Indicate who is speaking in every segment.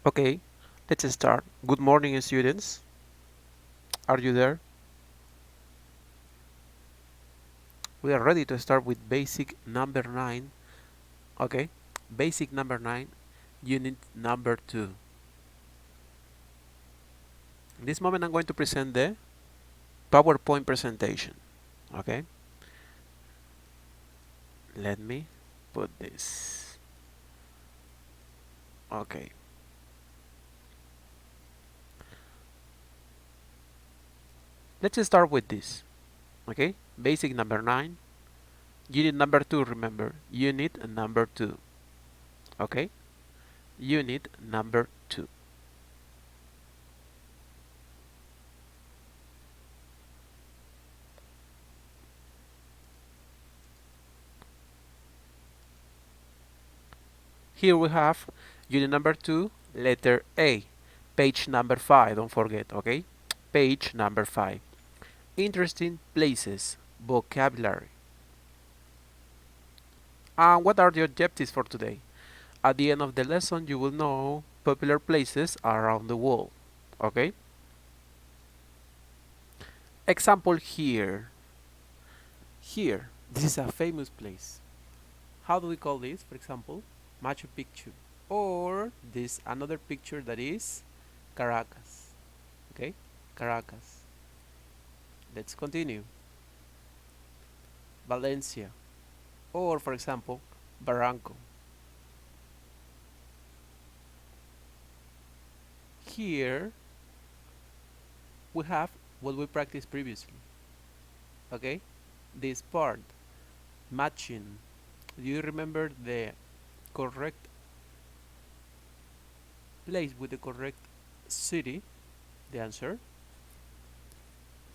Speaker 1: Okay, let's start. Good morning, students. Are you there? We are ready to start with basic number 9. Okay, basic number 9, unit number 2. In this moment, I'm going to present the PowerPoint presentation. Okay, let me put this. Okay, let's start with this. Okay, basic number 9, unit number 2. Remember, unit number 2. Okay, unit number 2. Here we have unit number 2, letter A, page number 5, don't forget, okay? Page number 5. Interesting places, vocabulary. And what are the objectives for today? At the end of the lesson, you will know popular places around the world, okay? Example here. Here, this is a famous place. How do we call this? For example, Machu Picchu. Or this another picture that is Caracas. Okay, Caracas. Let's continue. Valencia. Or for example, Barranco. Here we have what we practiced previously. Okay, this part, matching. Do you remember the correct place with the correct city? The answer.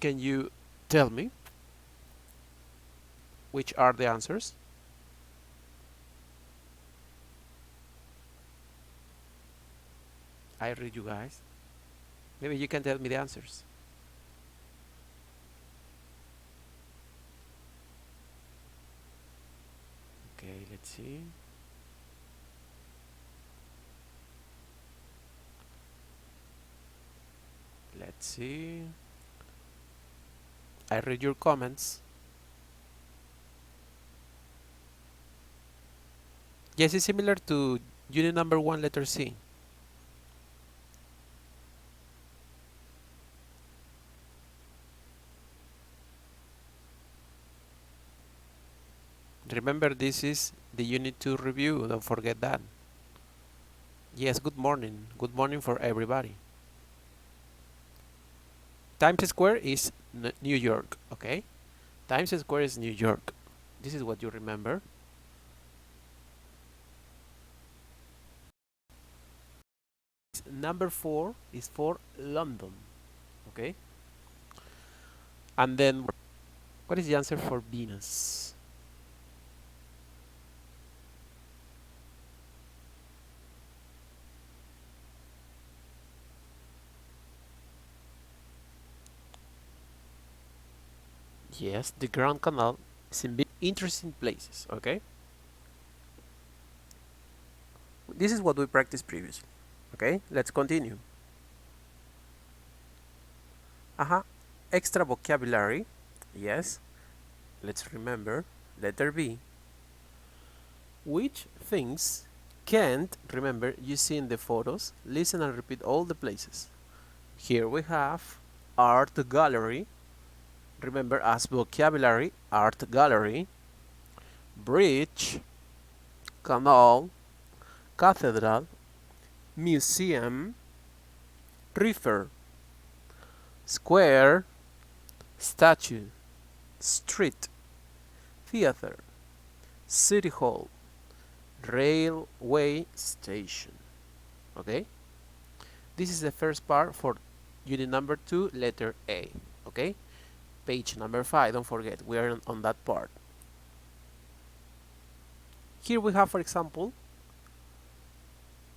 Speaker 1: Can you tell me which are the answers? I read you guys. Maybe you can tell me the answers. Okay, let's see. Let's see. I read your comments. Yes, it's similar to unit number 1, letter C. Remember, this is the unit 2 review. Don't forget that. Yes, good morning. Good morning for everybody. Times Square is New York, okay? Times Square is New York. This is what you remember. Number 4 is for London, okay? And then, what is the answer for Venus? Yes, the Grand Canal is in interesting places, okay? This is what we practiced previously, okay? Let's continue. Extra vocabulary, yes. Let's remember, letter B. Which things can't, remember, you see in the photos, listen and repeat all the places. Here we have art gallery, remember as vocabulary, art gallery, bridge, canal, cathedral, museum, river, square, statue, street, theater, city hall, railway station. Okay, this is the first part for unit number 2, letter A. Okay, page number 5, don't forget, we are on that part. Here we have, for example,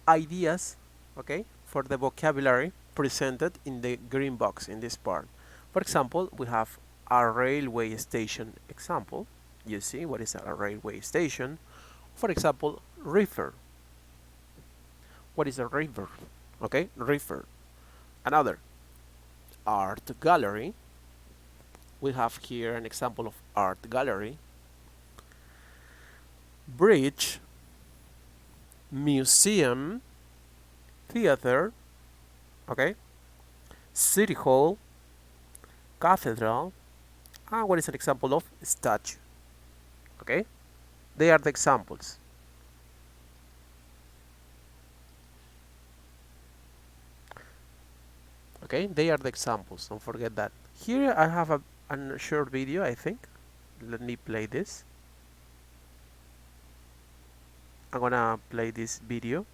Speaker 1: ideas, okay, for the vocabulary presented in the green box in this part. For example, we have a railway station example. You see what is a railway station. For example, river. What is a river? Okay, refer. Another, art gallery. We have here an example of art gallery. Bridge, museum, theater, okay, city hall, cathedral, and what is an example of statue, okay? They are the examples. Okay, they are the examples, don't forget that. Here I have a short video, I think. Let me play this. I'm gonna play this video.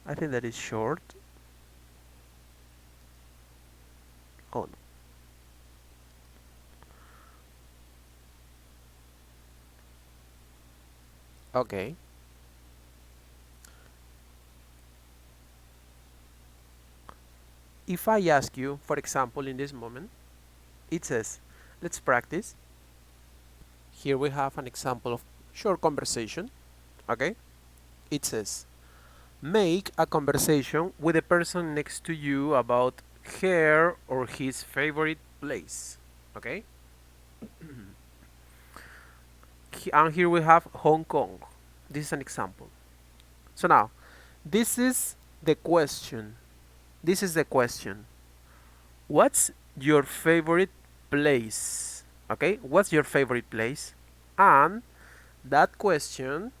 Speaker 1: I think that is short. Oh no. Okay. If I ask you, for example, in this moment, it says, let's practice. Here we have an example of short conversation. Okay? It says, make a conversation with the person next to you about her or his favorite place. Okay? And here we have Hong Kong. This is an example. So now, this is the question. This is the question. What's your favorite place? Okay? What's your favorite place? And that question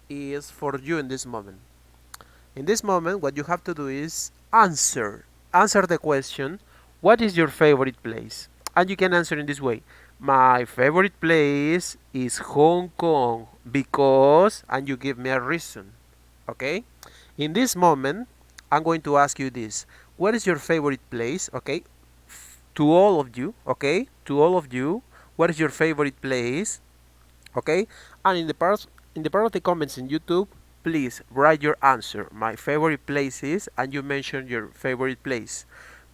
Speaker 1: is for you in this moment. In this moment, what you have to do is answer. Answer the question, what is your favorite place? And you can answer in this way. My favorite place is Hong Kong because, and you give me a reason. Okay? In this moment, I'm going to ask you this. What is your favorite place? Okay? To all of you, okay? To all of you, what is your favorite place? Okay? And in the part of the comments in YouTube, please write your answer. My favorite place is, and you mention your favorite place.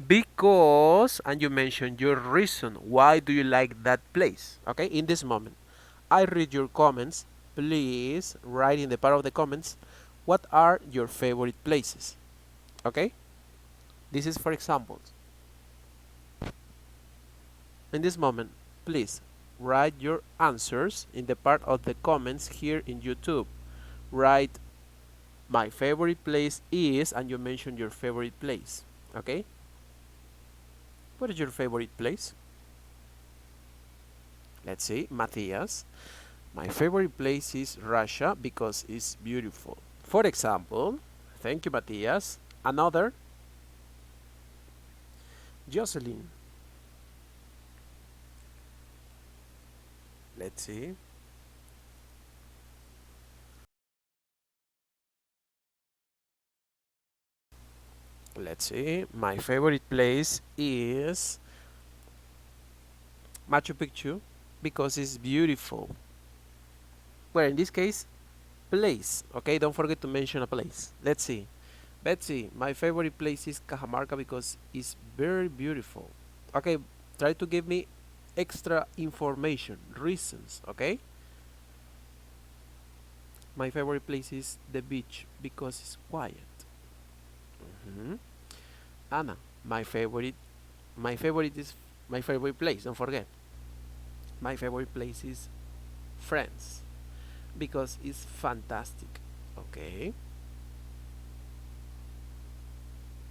Speaker 1: Because, and you mention your reason. Why do you like that place? Okay? In this moment, I read your comments. Please write in the part of the comments what are your favorite places. Okay? This is for examples. In this moment, please write your answers in the part of the comments here in YouTube. Write my favorite place is, and you mention your favorite place. Okay? What is your favorite place? Let's see, Matthias. My favorite place is Russia because it's beautiful. For example, thank you, Matthias. Another, Jocelyn. Let's see. Let's see. My favorite place is Machu Picchu because it's beautiful. Well, in this case, place. Okay, don't forget to mention a place. Let's see. Betsy, my favorite place is Cajamarca because it's very beautiful. Okay, try to give me extra information, reasons, okay? My favorite place is the beach because it's quiet. Anna, my favorite is my favorite place, don't forget. My favorite place is France because it's fantastic. Okay.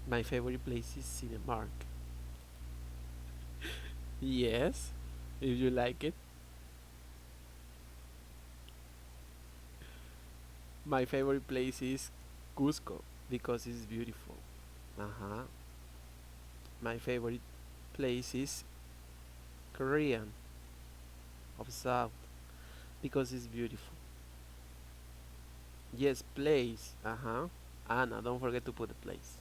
Speaker 1: My favorite place is Cinemark. Yes, if you like it. My favorite place is Cusco because it's beautiful. Uh-huh. My favorite place is Korean of South because it's beautiful. Yes, place. Uh-huh. Anna, don't forget to put the place.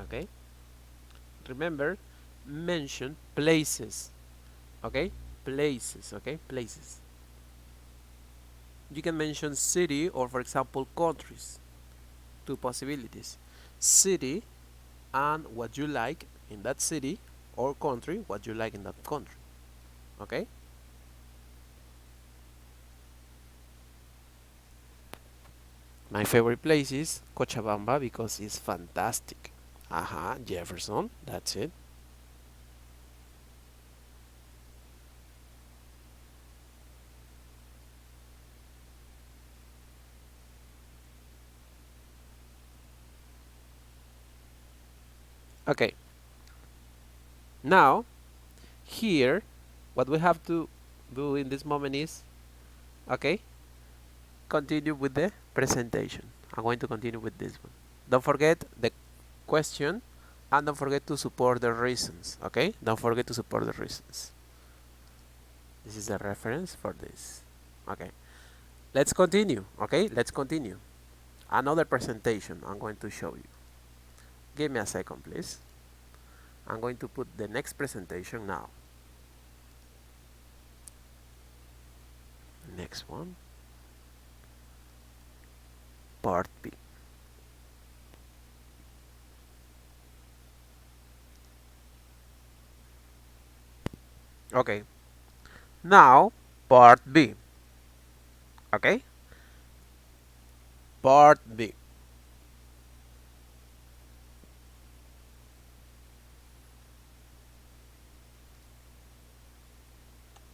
Speaker 1: Okay? Remember, mention places. Okay? Places, okay? Places. You can mention city or, for example, countries. Two possibilities. City and what you like in that city, or country, what you like in that country. Okay? My favorite place is Cochabamba because it's fantastic. Jefferson, that's it. Okay, now here what we have to do in this moment is, okay, continue with the presentation. I'm going to continue with this one. Don't forget the question and don't forget to support the reasons, okay? Don't forget to support the reasons. This is a reference for this. Okay, let's continue. Okay, let's continue. Another presentation I'm going to show you. Give me a second, please. I'm going to put the next presentation now. Next one. Part B. Okay, now part B. Okay, part B.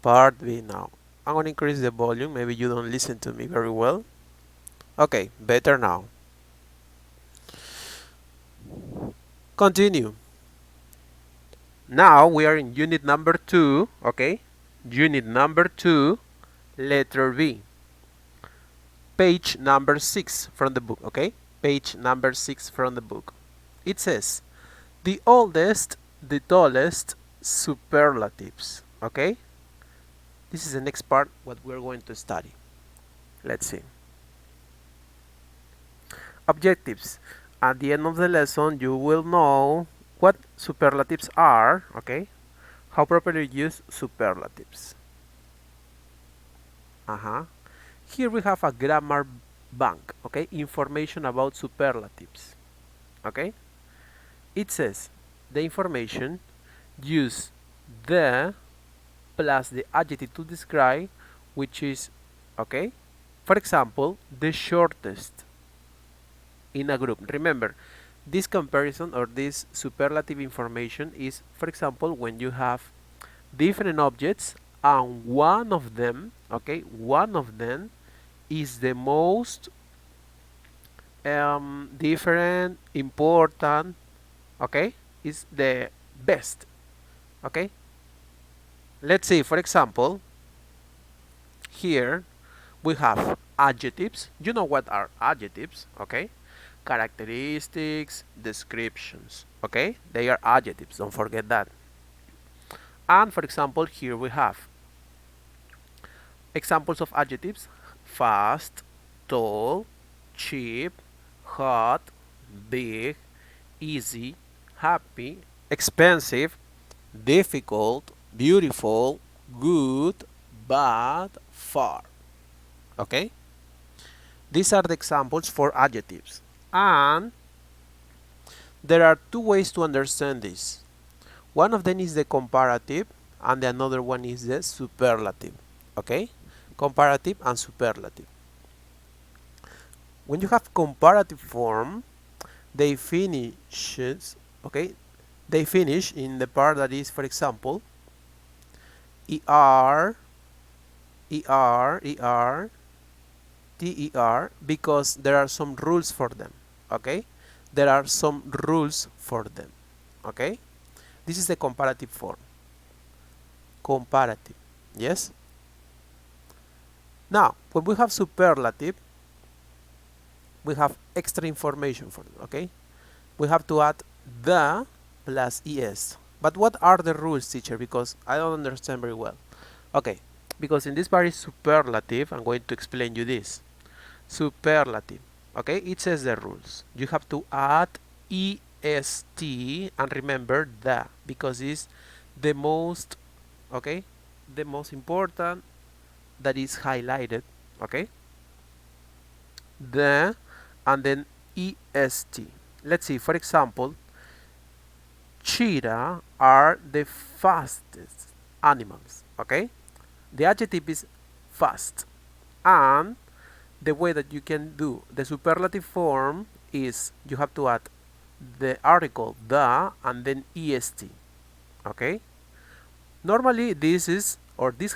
Speaker 1: Part B now. I'm going to increase the volume. Maybe you don't listen to me very well. Okay, better now. Continue. Now we are in unit number 2, okay? Unit number 2, letter B. Page number 6 from the book, okay? Page number 6 from the book. It says, the oldest, the tallest, superlatives, okay? This is the next part, what we're going to study. Let's see. Objectives. At the end of the lesson, you will know what superlatives are, okay? How properly use superlatives. Here we have a grammar bank, okay? Information about superlatives, okay? It says the information use the plus the adjective to describe, which is, okay? For example, the shortest in a group. Remember, this comparison or this superlative information is, for example, when you have different objects and one of them, okay, one of them is the most different, important, okay, is the best, okay. Let's see, for example, here we have adjectives. You know what are adjectives, okay? Characteristics, descriptions, okay? They are adjectives, don't forget that. And for example, here we have examples of adjectives: fast, tall, cheap, hot, big, easy, happy, expensive, difficult, beautiful, good, bad, far. Okay? These are the examples for adjectives. And there are two ways to understand this. One of them is the comparative and the another one is the superlative. Okay? Comparative and superlative. When you have comparative form, they finishes, okay? They finish in the part that is, for example, ER, ER, ER, TER, because there are some rules for them, okay? There are some rules for them, okay? This is the comparative form. Comparative, yes? Now, when we have superlative, we have extra information for them, okay? We have to add the plus es. But what are the rules, teacher? Because I don't understand very well. Okay, because in this part is superlative, I'm going to explain you this. Superlative, okay? It says the rules. You have to add est and remember the, because it's the most, okay? The most important that is highlighted, okay? The and then est. Let's see, for example, cheetah are the fastest animals, okay? The adjective is fast and the way that you can do the superlative form is you have to add the article the and then est. Okay, normally this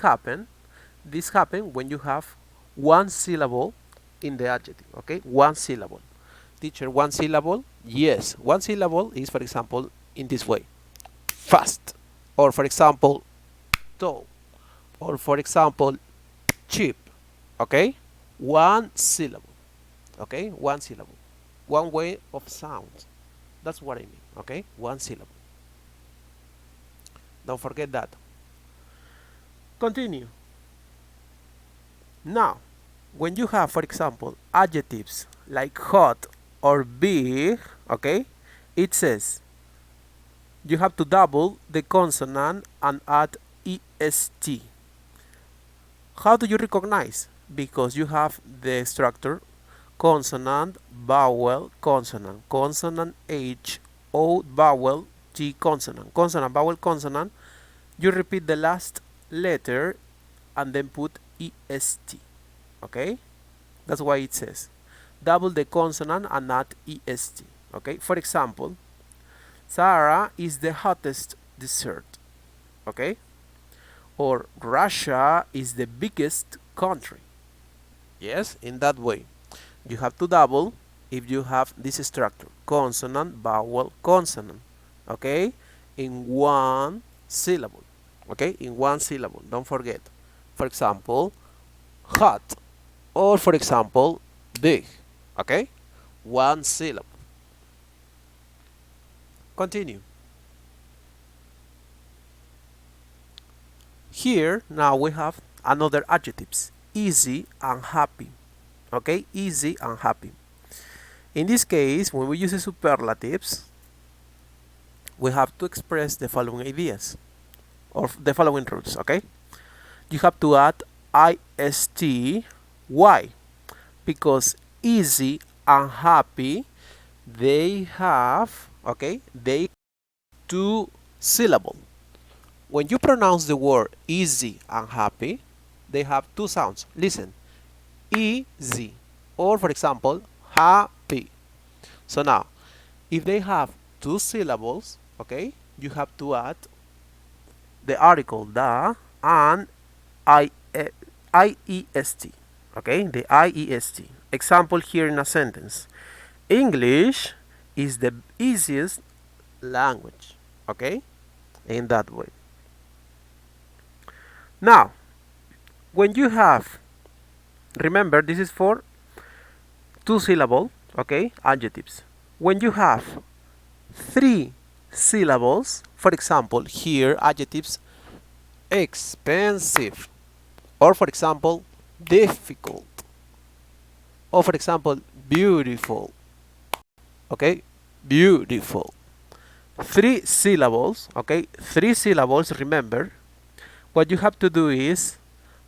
Speaker 1: happen when you have one syllable in the adjective. Okay, one syllable. Teacher, one syllable? Yes, one syllable is, for example, in this way: fast, or for example, tall, or for example, cheap. Okay, one syllable. Okay, one syllable, one way of sound. That's what I mean. Okay, one syllable. Don't forget that. Continue. Now, when you have, for example, adjectives like hot or big, okay, it says you have to double the consonant and add est. How do you recognize? Because you have the structure consonant, vowel, consonant, consonant H, O, vowel, G, consonant, consonant, vowel, consonant. You repeat the last letter and then put est. Okay, that's why it says double the consonant and add est. Okay, for example, Sahara is the hottest dessert. Okay, or Russia is the biggest country. Yes, in that way you have to double if you have this structure consonant, vowel, consonant. Okay, in one syllable. Okay, in one syllable, don't forget. For example, hot, or for example, big. Okay, one syllable. Continue. Here now we have another adjectives: easy and happy. Okay, easy and happy. In this case, when we use the superlatives, we have to express the following ideas or the following rules. Okay, you have to add ist. Why? Because easy and happy, they have, okay, they two syllable. When you pronounce the word easy and happy, they have two sounds. Listen, easy, or for example, happy. So now, if they have two syllables, okay, you have to add the article the and iest. Okay, the iest. Example here in a sentence: English is the easiest language. Okay, in that way. Now, when you have, remember this is for two syllable, okay, adjectives. When you have three syllables, for example, here adjectives expensive, or for example, difficult, or for example, beautiful. Okay, beautiful. Three syllables, okay, three syllables, remember, what you have to do is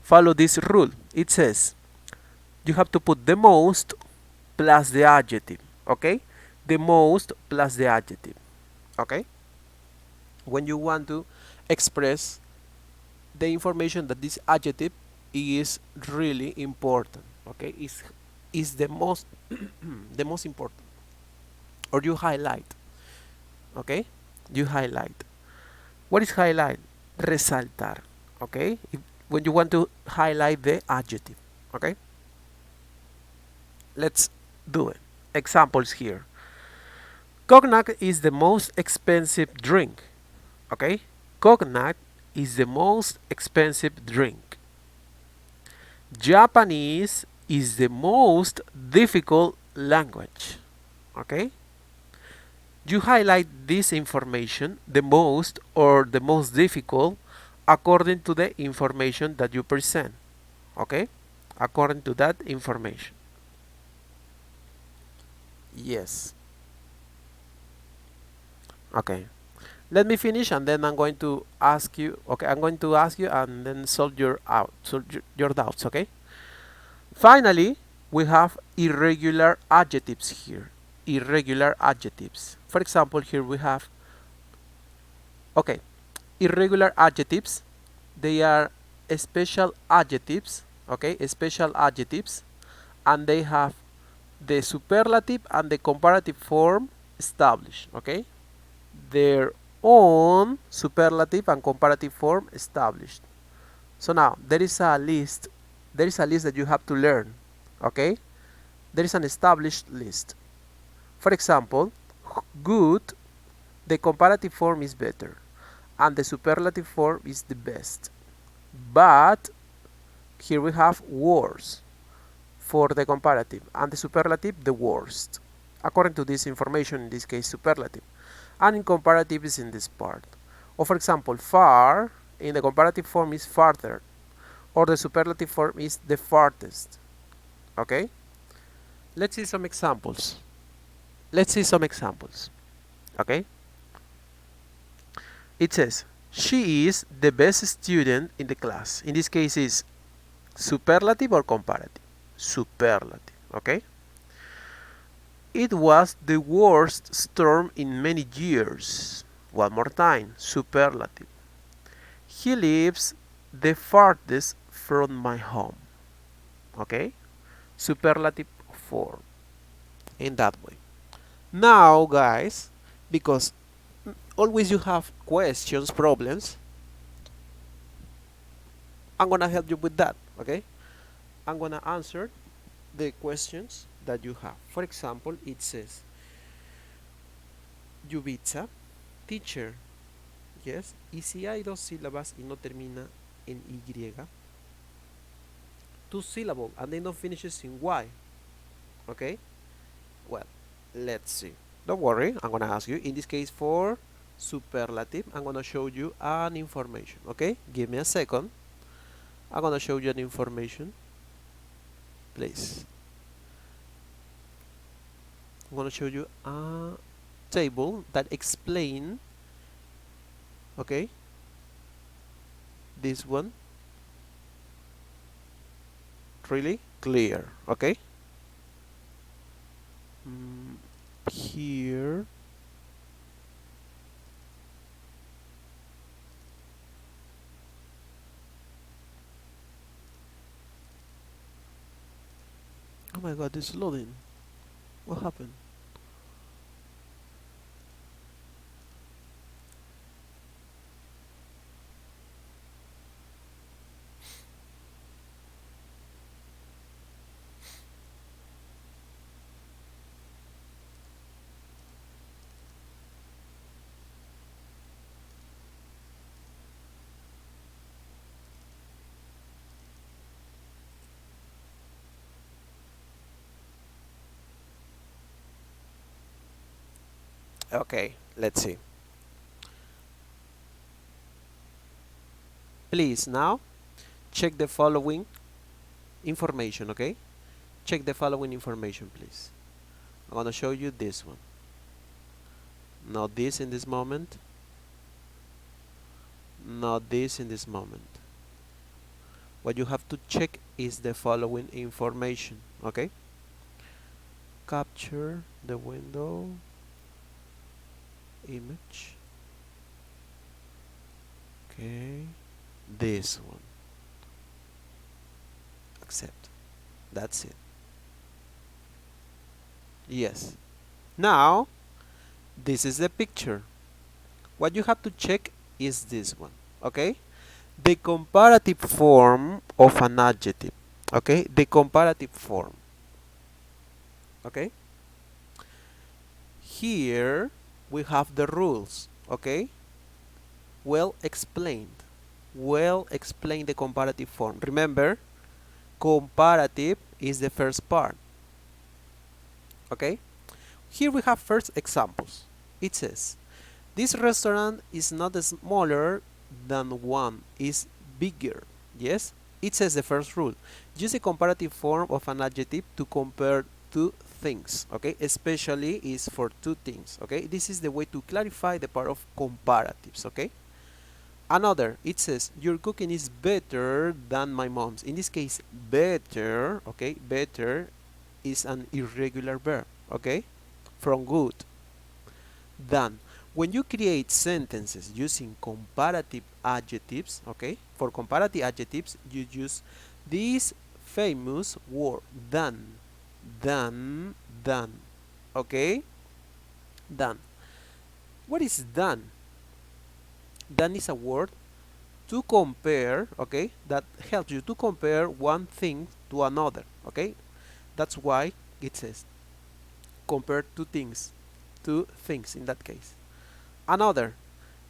Speaker 1: follow this rule. It says you have to put the most plus the adjective. Okay, the most plus the adjective. Okay, when you want to express the information that this adjective is really important. Okay, is the most the most important, or you highlight. Okay, you highlight. What is highlight? Resaltar. Okay, when you want to highlight the adjective. Okay, let's do it. Examples here. Cognac is the most expensive drink. Okay, cognac is the most expensive drink. Japanese is the most difficult language. Okay, you highlight this information, the most or the most difficult, according to the information that you present. Okay, according to that information. Yes. Okay, let me finish and then I'm going to ask you. Okay, I'm going to ask you and then solve your doubts. Okay, finally we have irregular adjectives here. Irregular adjectives. For example, here we have, okay, irregular adjectives. They are special adjectives, okay, special adjectives and they have the superlative and the comparative form established, okay? Their own superlative and comparative form established. So now there is a list that you have to learn, okay? There is an established list. For example, good, the comparative form is better and the superlative form is the best. But here we have worse for the comparative and the superlative the worst, according to this information, in this case superlative, and in comparative is in this part. Or for example, far in the comparative form is farther, or the superlative form is the farthest. Okay, let's see some examples. Okay, it says she is the best student in the class. In this case is superlative or comparative? Superlative. Okay, it was the worst storm in many years. One more time, superlative. He lives the farthest from my home. Okay, superlative form in that way. Now guys, because always you have questions, problems, I'm gonna help you with that. Okay, I'm gonna answer the questions that you have. For example, it says Yubitsa, teacher. Yes, y si hay dos sílabas y no termina en Y, two syllable and then not finishes in Y. Okay, well, let's see. Don't worry, I'm gonna ask you. In this case, for superlative, I'm gonna show you an information. Okay, give me a second. I'm gonna show you an information. Please. I'm gonna show you a table that explain. Okay, this one really clear. Okay, here oh my god, it's loading. What happened? Okay, let's see. Please now check the following information. Okay, check the following information, please. I'm gonna show you this one. Not this in this moment. Not this in this moment. What you have to check is the following information. Okay, capture the window image. Okay, this one. Accept. That's it. Yes. Now, this is the picture. What you have to check is this one. Okay, the comparative form of an adjective. Okay, the comparative form. Okay, here we have the rules. Okay, well explained. Well explained the comparative form. Remember, comparative is the first part. Okay, here we have first examples. It says this restaurant is not smaller than one, is bigger. Yes, it says the first rule. Use the comparative form of an adjective to compare two things. Okay, especially is for two things. Okay, this is the way to clarify the part of comparatives. Okay, another, it says your cooking is better than my mom's. In this case, better. Okay, better is an irregular verb. Okay, from good. Than. When you create sentences using comparative adjectives, okay, for comparative adjectives, you use this famous word, done, done, done. Okay, done. What is done? Done is a word to compare, okay, that helps you to compare one thing to another, okay. That's why it says compare two things in that case. Another,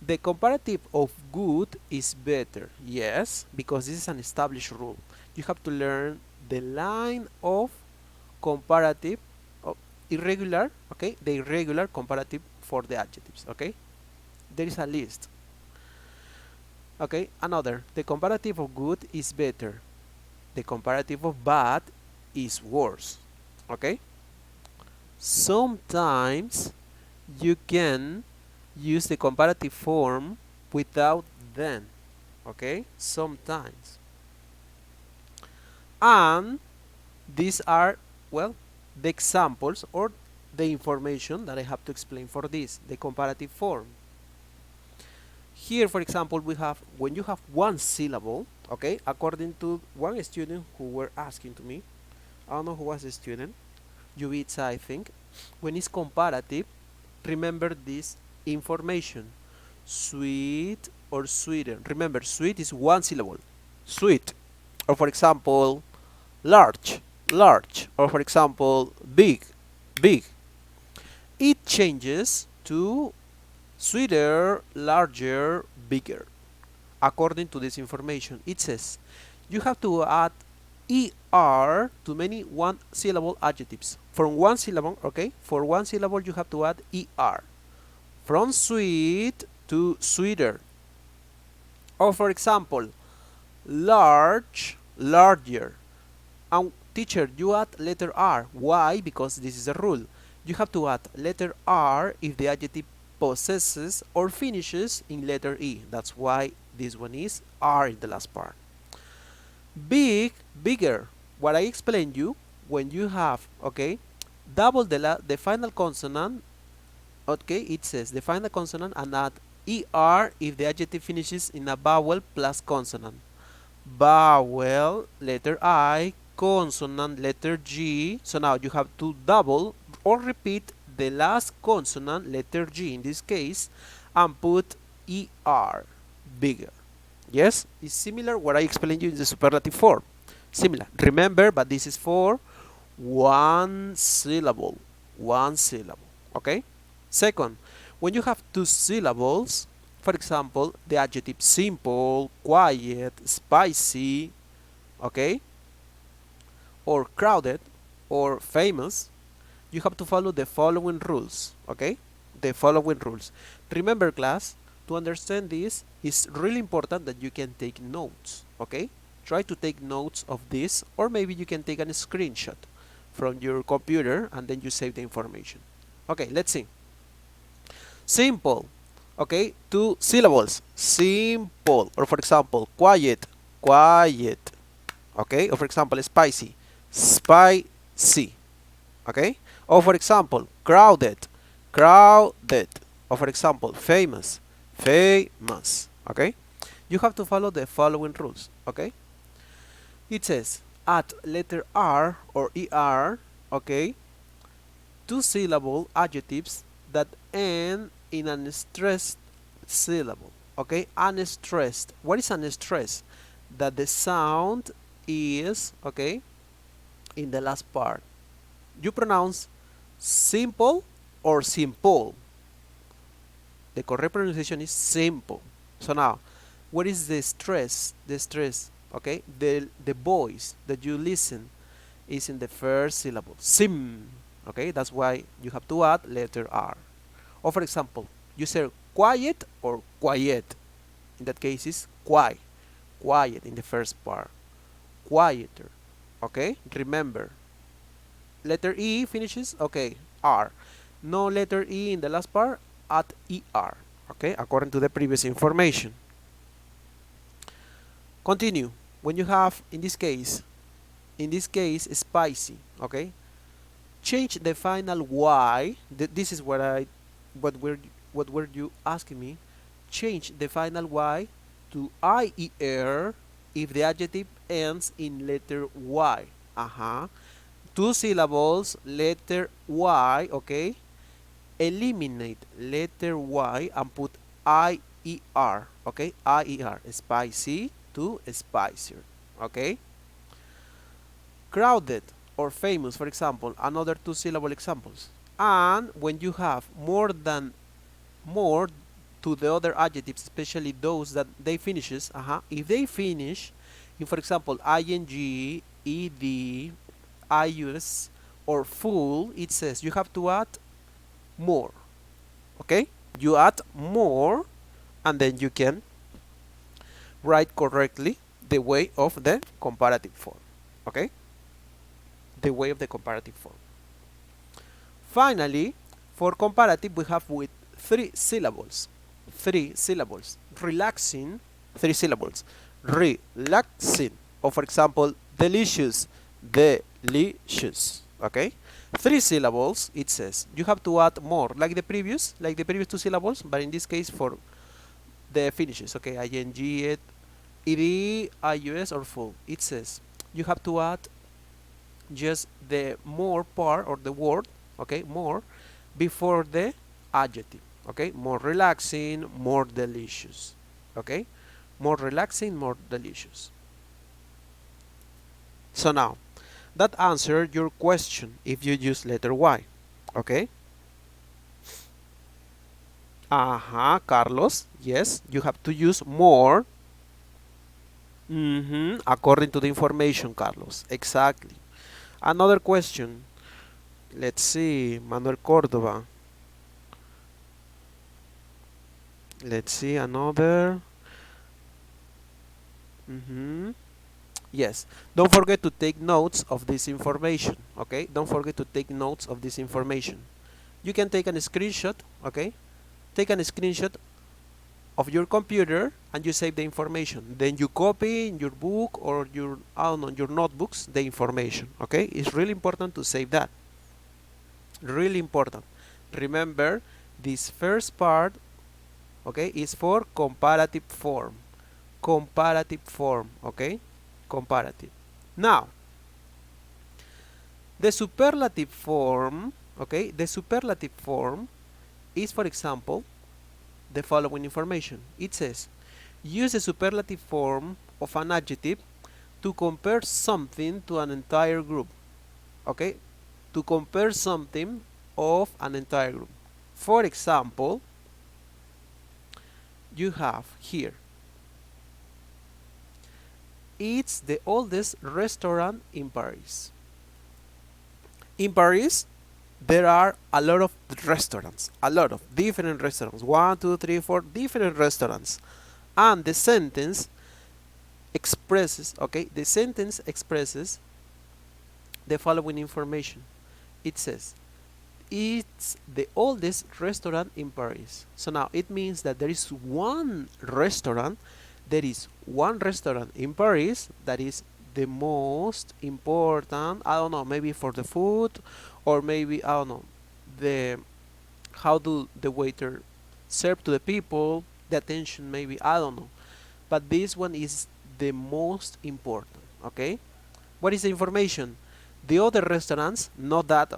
Speaker 1: the comparative of good is better. Yes, because this is an established rule. You have to learn the line of comparative of irregular, okay, the irregular comparative for the adjectives, okay. There is a list. Okay, another, the comparative of good is better. The comparative of bad is worse. Okay, sometimes you can use the comparative form without then. Okay, sometimes. And these are, well, the examples or the information that I have to explain for this, the comparative form. Here, for example, we have, when you have one syllable, okay, according to one student who were asking to me, I don't know who was the student, Yuvitsa, I think. When it's comparative, remember this information. Sweet or sweeter. Remember, sweet is one syllable. Sweet. Or for example, large, large. Or for example, big, big. It changes to sweeter, larger, bigger. According to this information, it says you have to add er to many one syllable adjectives. From one syllable, okay, for one syllable you have to add er. From sweet to sweeter. Or for example, large, larger. And teacher, you add letter R. Why? Because this is a rule. You have to add letter R if the adjective possesses or finishes in letter E. That's why this one is R in the last part. Big, bigger. What I explained you, when you have, okay, double the final consonant, okay, it says the final consonant and add er if the adjective finishes in a vowel plus consonant. Vowel, letter I, consonant, letter G. So now you have to double or repeat the last consonant, letter G in this case, and put er, bigger. Yes, it's similar what I explained you in the superlative form. Similar. Remember, but this is for one syllable. One syllable. Okay? Second, when you have two syllables, for example, the adjective simple, quiet, spicy, okay, or crowded, or famous, you have to follow the following rules, okay? The following rules. Remember, class, to understand this, it's really important that you can take notes, okay? Try to take notes of this, or maybe you can take a screenshot from your computer and then you save the information. Okay, let's see. Simple, okay, two syllables, simple, or for example, quiet, quiet, okay, or for example, spicy, spicy, okay, or for example, crowded, crowded, or for example, famous, famous, okay. You have to follow the following rules, okay. It says add letter R or er, okay, two syllable adjectives that end in an stressed syllable, okay, unstressed. What is unstressed? That the sound is, okay, in the last part. You pronounce simple or simple. The correct pronunciation is simple. So now, what is the stress? The stress, okay, the voice that you listen is in the first syllable, sim, okay, that's why you have to add letter R. Or for example, you say quiet or quiet. In that case is quiet, quiet in the first part, quieter, okay. Remember, letter E finishes, okay, R. No letter E in the last part, add ER, okay, according to the previous information. Continue. When you have, in this case, spicy, okay, change the final Y. This is what were you asking me? Change the final Y to IER, if the adjective ends in letter Y. Two syllables, letter Y, okay? Eliminate letter Y and put IER, okay? IER, spicy to spicier, okay? Crowded or famous, for example, another two syllable examples. And when you have more to the other adjectives, especially those that they finishes, if they finish in, for example, ing, ed, ius, or full, it says you have to add more. Okay, you add more, and then you can write correctly the way of the comparative form. Okay, the way of the comparative form. Finally, for comparative, we have with three syllables. Relaxing, three syllables. Relaxing, or for example, delicious, delicious. Okay, three syllables. It says you have to add more, like the previous two syllables, but in this case for the finishes. Okay, ing, ed, ius, or full. It says you have to add just the more part or the word, okay, more, before the adjective. Okay, more relaxing, more delicious. Okay, more relaxing, more delicious. So now that answered your question if you use letter Y. Okay. Carlos, yes, you have to use more according to the information, Carlos. Exactly. Another question. Let's see, Manuel Córdoba. Let's see another. Yes, don't forget to take notes of this information. Okay, don't forget to take notes of this information. You can take a screenshot. Okay, take a screenshot of your computer and you save the information. Then you copy in your book or your your notebooks the information. Okay, it's really important to save that. Really important. Remember, this first part, okay, is for comparative form. Comparative form, okay? Comparative. Now, the superlative form, okay? The superlative form is, for example, the following information. It says, use the superlative form of an adjective to compare something to an entire group. Okay? To compare something of an entire group. For example, you have here, it's the oldest restaurant in Paris. In Paris, there are a lot of restaurants, a lot of different restaurants, 1, 2, 3, 4 different restaurants. And the sentence expresses, okay, the sentence expresses the following information. It says, it's the oldest restaurant in Paris. So now it means that there is one restaurant in Paris that is the most important, I don't know, maybe for the food, or maybe, I don't know, how do the waiter serve to the people, the attention maybe, I don't know. But this one is the most important, okay? What is the information? The other restaurants, not that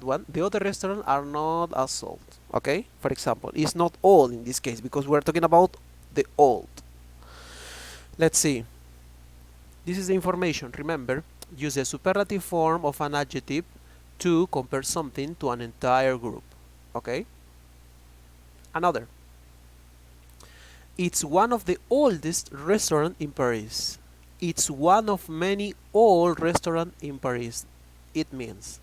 Speaker 1: one, the other restaurants are not as old, okay? For example, it's not old in this case because we're talking about the old. Let's see. This is the information. Remember, use the superlative form of an adjective to compare something to an entire group. Okay? Another. It's one of the oldest restaurants in Paris. It's one of many old restaurants in Paris. It means,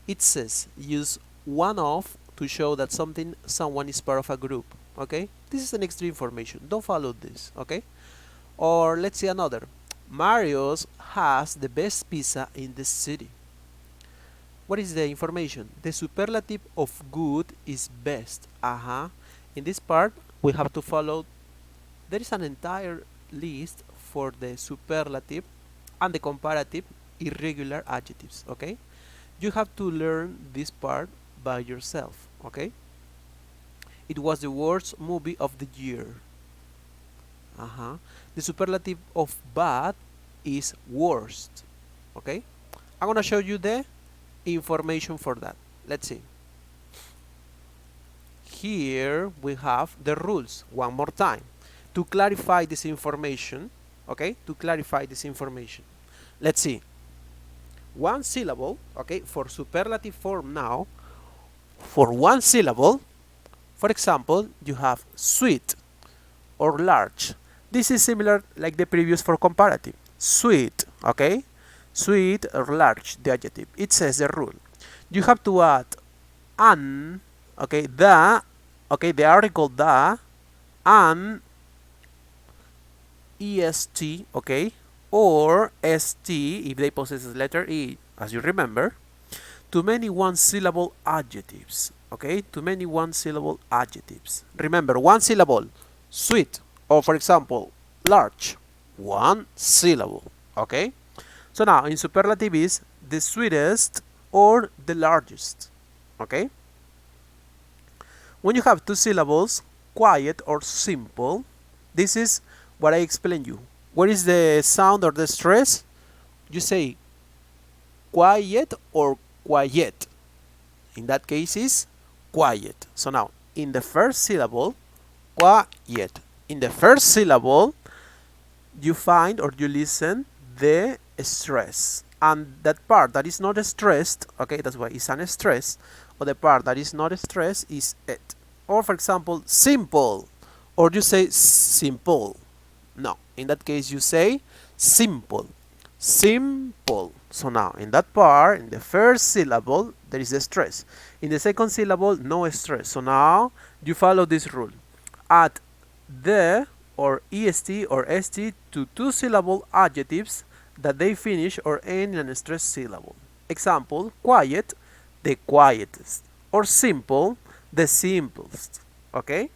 Speaker 1: it says, use one of to show that someone is part of a group. Okay? This is an extra information. Don't follow this. Okay? Or let's see another. Mario's has the best pizza in the city. What is the information? The superlative of good is best. In this part, we have to follow. There is an entire list for the superlative and the comparative irregular adjectives. Okay? You have to learn this part by yourself. Okay? It was the worst movie of the year. The superlative of bad is worst. Okay? I'm gonna show you the information for that. Let's see. Here we have the rules one more time to clarify this information. Okay, to clarify this information, let's see. One syllable, okay, for superlative form now, for one syllable, for example, you have sweet or large. This is similar like the previous for comparative. Sweet, okay, sweet or large, the adjective. It says the rule. You have to add an, okay, the, okay, the article the, an, est, okay, or st if they possess letter e, as you remember. Too many one-syllable adjectives, okay, too many one-syllable adjectives. Remember, one syllable, sweet, or for example, large, one syllable, okay. So now in superlative is the sweetest or the largest, okay. When you have two syllables, quiet or simple, this is what I explained you. What is the sound or the stress? You say quiet or quiet. In that case is quiet. So now in the first syllable, quiet. In the first syllable, you find or you listen the stress. And that part that is not stressed, okay, that's why it's an stress, or the part that is not stressed is it. Or for example, simple, or you say simple. No, in that case you say simple. Simple. So now in that part, in the first syllable, there is a stress. In the second syllable, no stress. So now you follow this rule. Add the or est or st to two-syllable adjectives that they finish or end in a stressed syllable. Example, quiet, the quietest. Or simple, the simplest. Okay?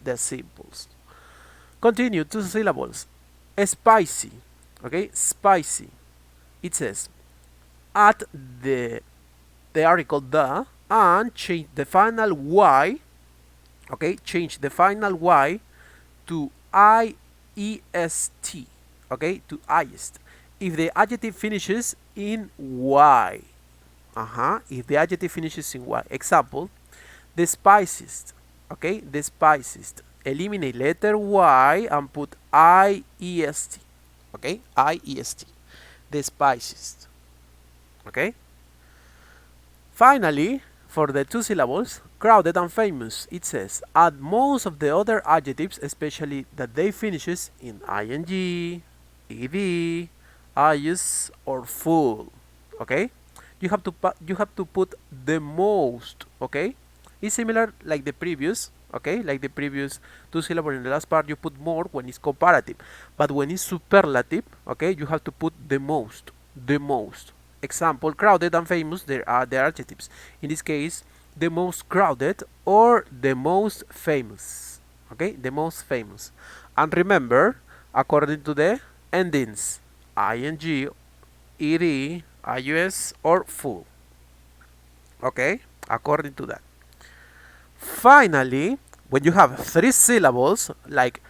Speaker 1: The simplest. Continue, two syllables. Spicy, okay, spicy. It says, add the article the and change the final y, okay, change the final y to iest, okay, to iest. If the adjective finishes in y, if the adjective finishes in y. Example, the spiciest, okay, the spiciest. Eliminate letter y and put iest, okay, iest, the spiciest, okay. Finally, for the two syllables, crowded and famous, it says add most of the other adjectives, especially that they finishes in ing, ed, is, or full, okay. You have to put the most, okay. It's similar like the previous, okay, like the previous two syllables in the last part. You put more when it's comparative, but when it's superlative, okay, you have to put the most, the most. Example, crowded and famous, there are the adjectives. In this case, the most crowded or the most famous, okay, the most famous. And remember, according to the endings, ing, ed, is, or full, okay, according to that. Finally, when you have three syllables like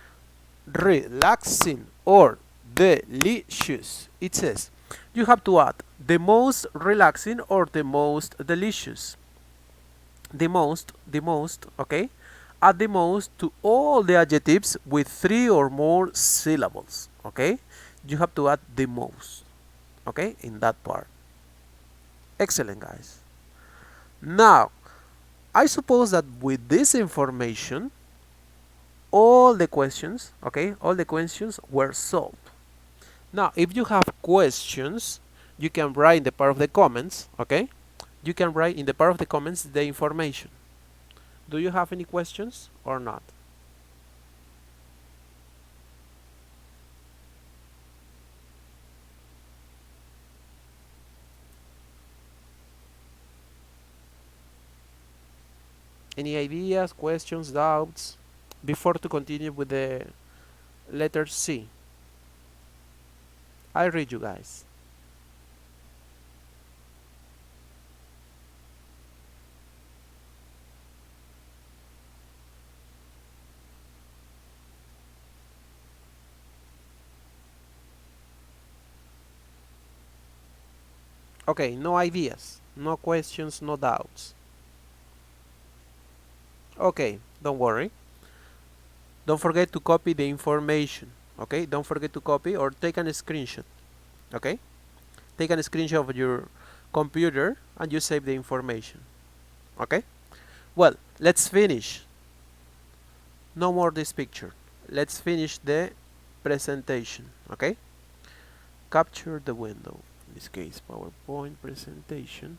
Speaker 1: relaxing or delicious, it says you have to add the most relaxing or the most delicious. The most, okay? Add the most to all the adjectives with three or more syllables, okay? You have to add the most, okay, in that part. Excellent, guys. Now, I suppose that with this information, all the questions, okay, all the questions were solved. Now, if you have questions, you can write in the part of the comments, okay? You can write in the part of the comments the information. Do you have any questions or not? Any ideas, questions, doubts before to continue with the letter C? I read you guys. Okay, no ideas, no questions, no doubts. Okay, don't worry. Don't forget to copy the information. Okay, don't forget to copy or take a screenshot. Okay, take a screenshot of your computer and you save the information. Okay, well, let's finish. No more this picture. Let's finish the presentation. Okay, capture the window. In this case, PowerPoint presentation.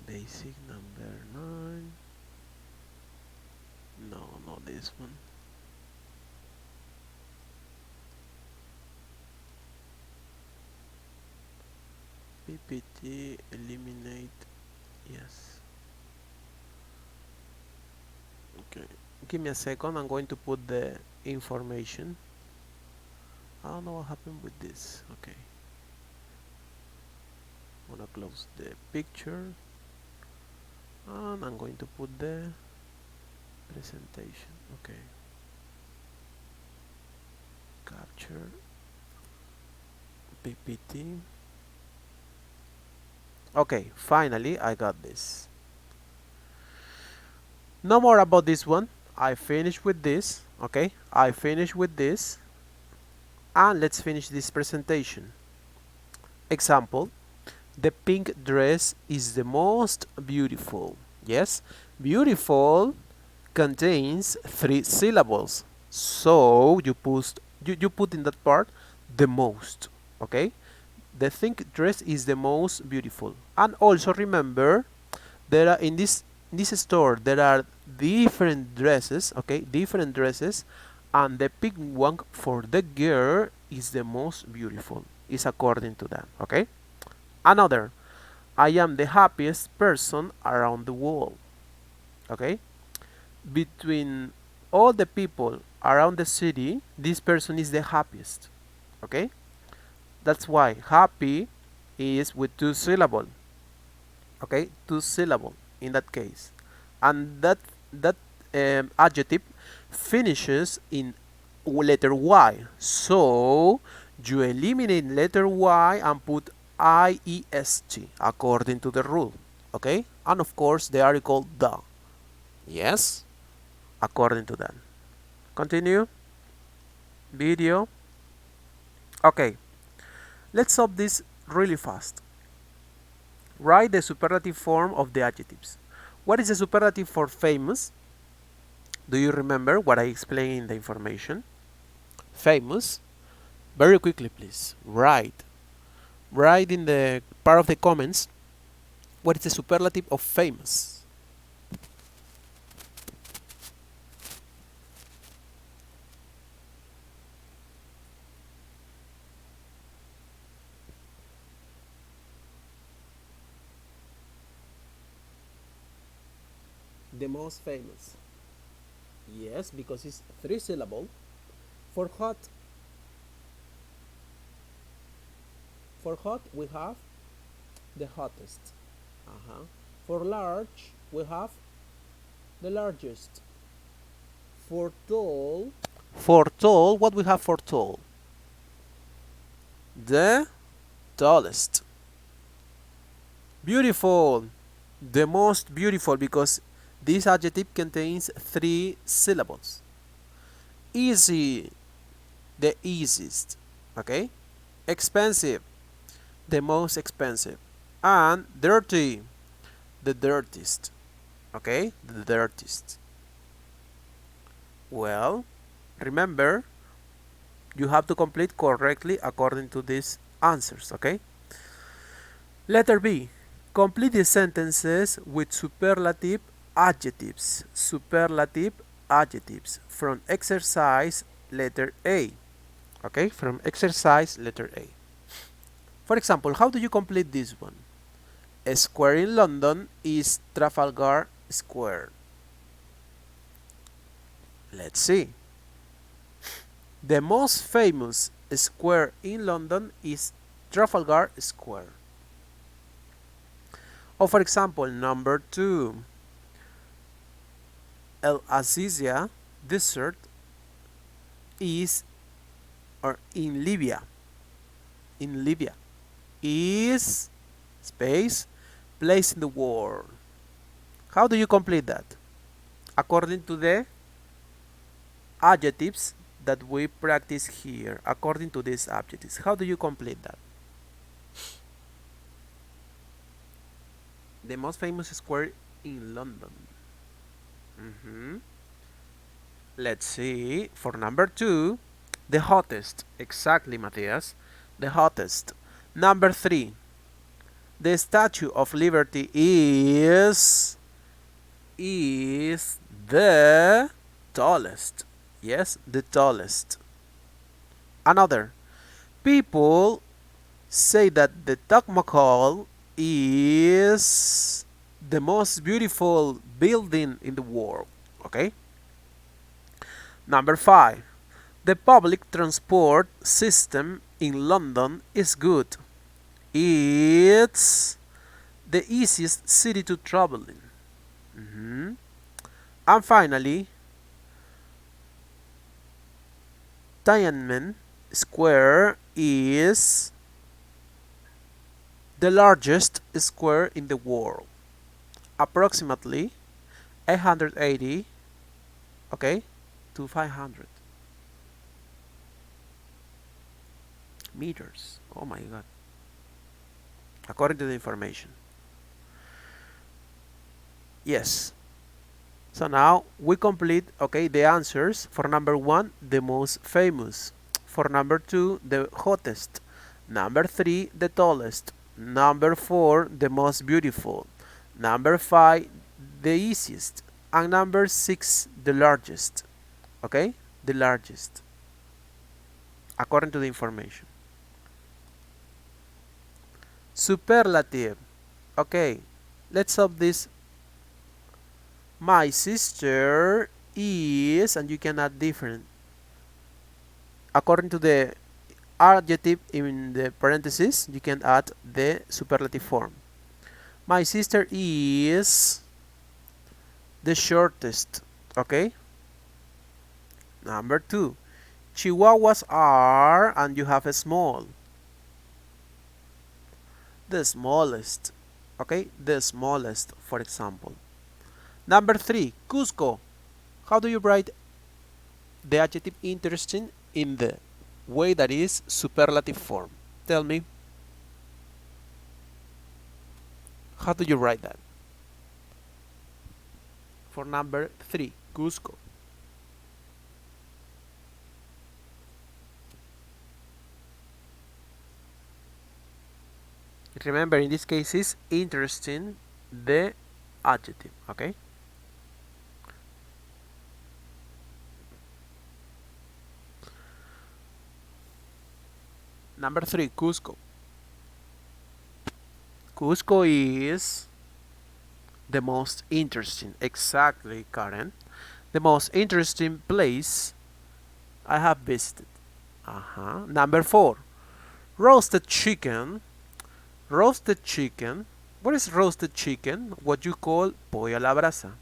Speaker 1: Basic number 9. No, not this one. PPT, eliminate, yes. Okay, give me a second, I'm going to put the information. I don't know what happened with this. Okay, I'm gonna close the picture and I'm going to put the presentation. Okay, capture PPT. Okay, finally I got this. No more about this one. I finished with this. Okay, I finished with this, and let's finish this presentation. Example: the pink dress is the most beautiful. Yes, beautiful contains 3 syllables, so you put in that part the most. Okay, the pink dress is the most beautiful. And also remember, there are in this store there are different dresses. Okay, different dresses, and the pink one for the girl is the most beautiful, is according to that. Okay, another: I am the happiest person around the world. Okay, between all the people around the city, this person is the happiest. Okay, that's why happy is with 2 syllables. Okay, 2 syllables in that case, and that adjective finishes in letter Y, so you eliminate letter Y and put IEST according to the rule. Okay, and of course the article the. Yes, according to that. Continue video. Okay, let's solve this really fast. Write the superlative form of the adjectives. What is the superlative for famous? Do you remember what I explained in the information? Famous. Very quickly, please. Write in the part of the comments what is the superlative of famous. The most famous. Yes, because it's 3 syllable. For hot, we have the hottest. For large, we have the largest. For tall, what we have for tall? The tallest. Beautiful, the most beautiful, because this adjective contains 3 syllables. Easy, the easiest. Okay, expensive, the most expensive. And dirty, the dirtiest. Okay, the dirtiest. Well, remember, you have to complete correctly according to these answers. Okay, letter B: complete the sentences with superlative adjectives. Superlative adjectives from exercise letter A. Okay, from exercise letter A. For example, how do you complete this one? A square in London is Trafalgar Square. Let's see. The most famous square in London is Trafalgar Square. Or for example, number 2. El Azizia desert is, or in Libya, is space place in the world. How do you complete that? According to the adjectives that we practice here, according to these adjectives, how do you complete that? The most famous square in London. Let's see. For number 2, the hottest. Exactly, Matthias. The hottest. Number 3, the Statue of Liberty is the tallest. Yes, the tallest. Another. People say that the Taj Mahal is the most beautiful building in the world. Okay. Number 5. The public transport system in London is good. It's the easiest city to travel in. And finally, Tiananmen Square is the largest square in the world, approximately 880, to 500 meters. Oh my god. According to the information. Yes. So now we complete, the answers. For number 1, the most famous. For number 2, the hottest. Number 3, the tallest. Number 4, the most beautiful. Number 5, the easiest. And number 6, the largest. The largest. According to the information. Superlative. Let's solve this. My sister is, and you can add different. According to the adjective in the parentheses, you can add the superlative form. My sister is the shortest. Number 2. Chihuahuas are, and you have a small. The smallest. The smallest, for example. Number 3, Cusco. How do you write the adjective interesting in the way that is superlative form? Tell me. How do you write that? For number 3, Cusco. Remember, in this case is interesting, the adjective. Number 3, Cusco. Cusco is the most interesting. Exactly, Karen. The most interesting place I have visited. Number 4, roasted chicken. Roasted chicken. What is roasted chicken? What you call pollo a la brasa.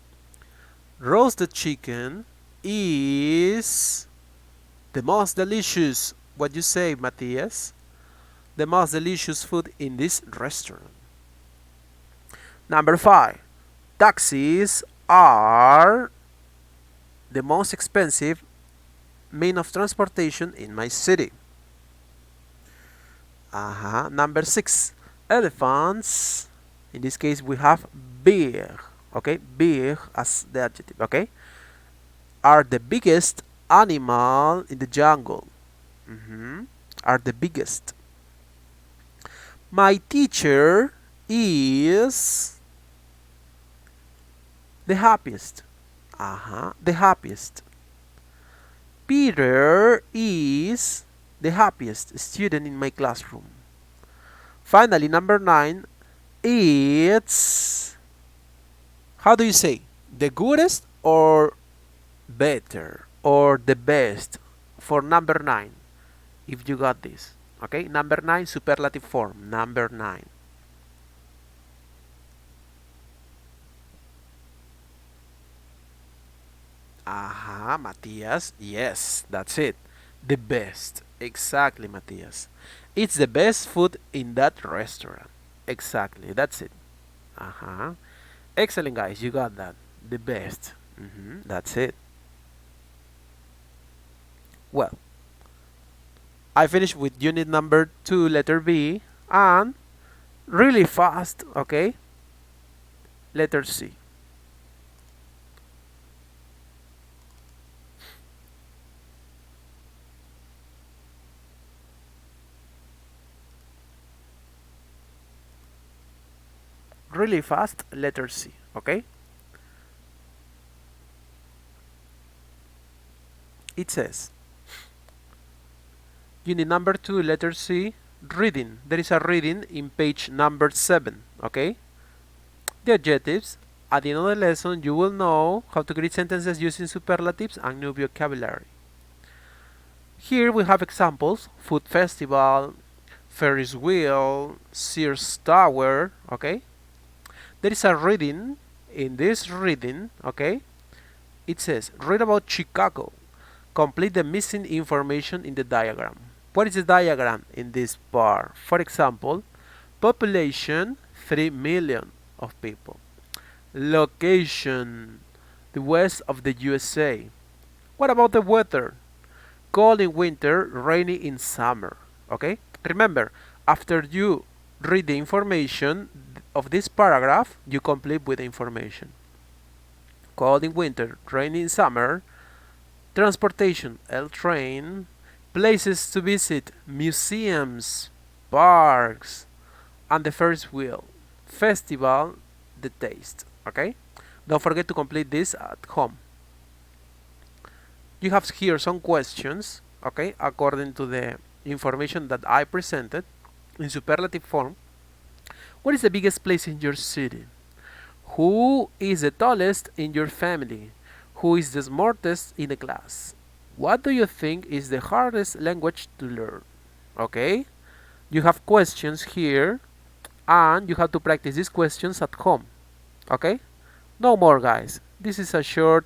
Speaker 1: Roasted chicken is the most delicious. What you say, Matthias? The most delicious food in this restaurant. Number 5. Taxis are the most expensive mean of transportation in my city. Number 6. Elephants. In this case, we have big. Big as the adjective. Are the biggest animal in the jungle. Are the biggest. My teacher is the happiest. The happiest. Peter is the happiest student in my classroom. Finally, number 9, it's, how do you say, the goodest or better or the best? For number 9, if you got this. Number 9, superlative form. Number 9. Aha, Matthias. Yes, that's it. The best. Exactly, Matthias. It's the best food in that restaurant. Exactly, that's it. Uh-huh. Excellent, guys. You got that. The best. That's it. Well, I finished with unit number 2, letter B, and really fast, okay? Letter C. Really fast, letter C, okay? It says, unit number 2, letter C, reading. There is a reading in page number 7, okay? The adjectives. At the end of the lesson, you will know how to create sentences using superlatives and new vocabulary. Here we have examples: food festival, Ferris wheel, Sears Tower, okay? There is a reading. In this reading, okay, it says, read about Chicago. Complete the missing information in the diagram. What is the diagram in this part? For example, population 3 million of people. Location, the west of the USA. What about the weather? Cold in winter, rainy in summer. Okay? Remember, after you read the information of this paragraph, you complete with the information. Cold in winter, rainy in summer. Transportation, L train. Places to visit, museums, parks, and the Ferris wheel. Festival, the taste. Okay? Don't forget to complete this at home. You have here some questions, okay, according to the information that I presented in superlative form. What is the biggest place in your city? Who is the tallest in your family? Who is the smartest in the class? What do you think is the hardest language to learn? Okay, you have questions here, and you have to practice these questions at home. Okay, no more, guys. This is a short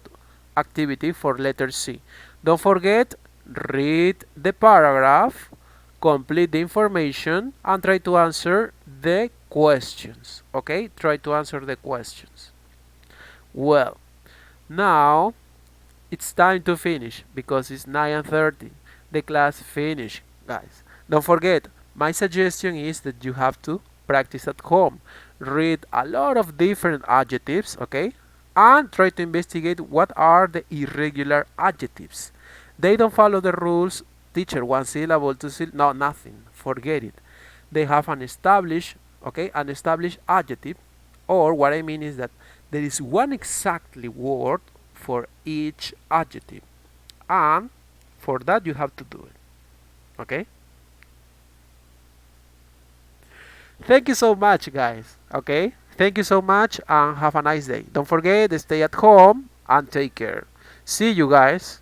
Speaker 1: activity for letter C. Don't forget, read the paragraph, complete the information, and try to answer the questions. Okay, try to answer the questions. Well, now it's time to finish because it's 9:30. The class finished, guys. Don't forget, my suggestion is that you have to practice at home. Read a lot of different adjectives, okay? And try to investigate what are the irregular adjectives. They don't follow the rules. Teacher, one syllable, two syllable, no, nothing. Forget it. They have an established, okay, an established adjective, or what I mean is that there is one exactly word for each adjective, and for that you have to do it. Okay? Thank you so much, guys. Okay? Thank you so much and have a nice day. Don't forget to stay at home and take care. See you guys.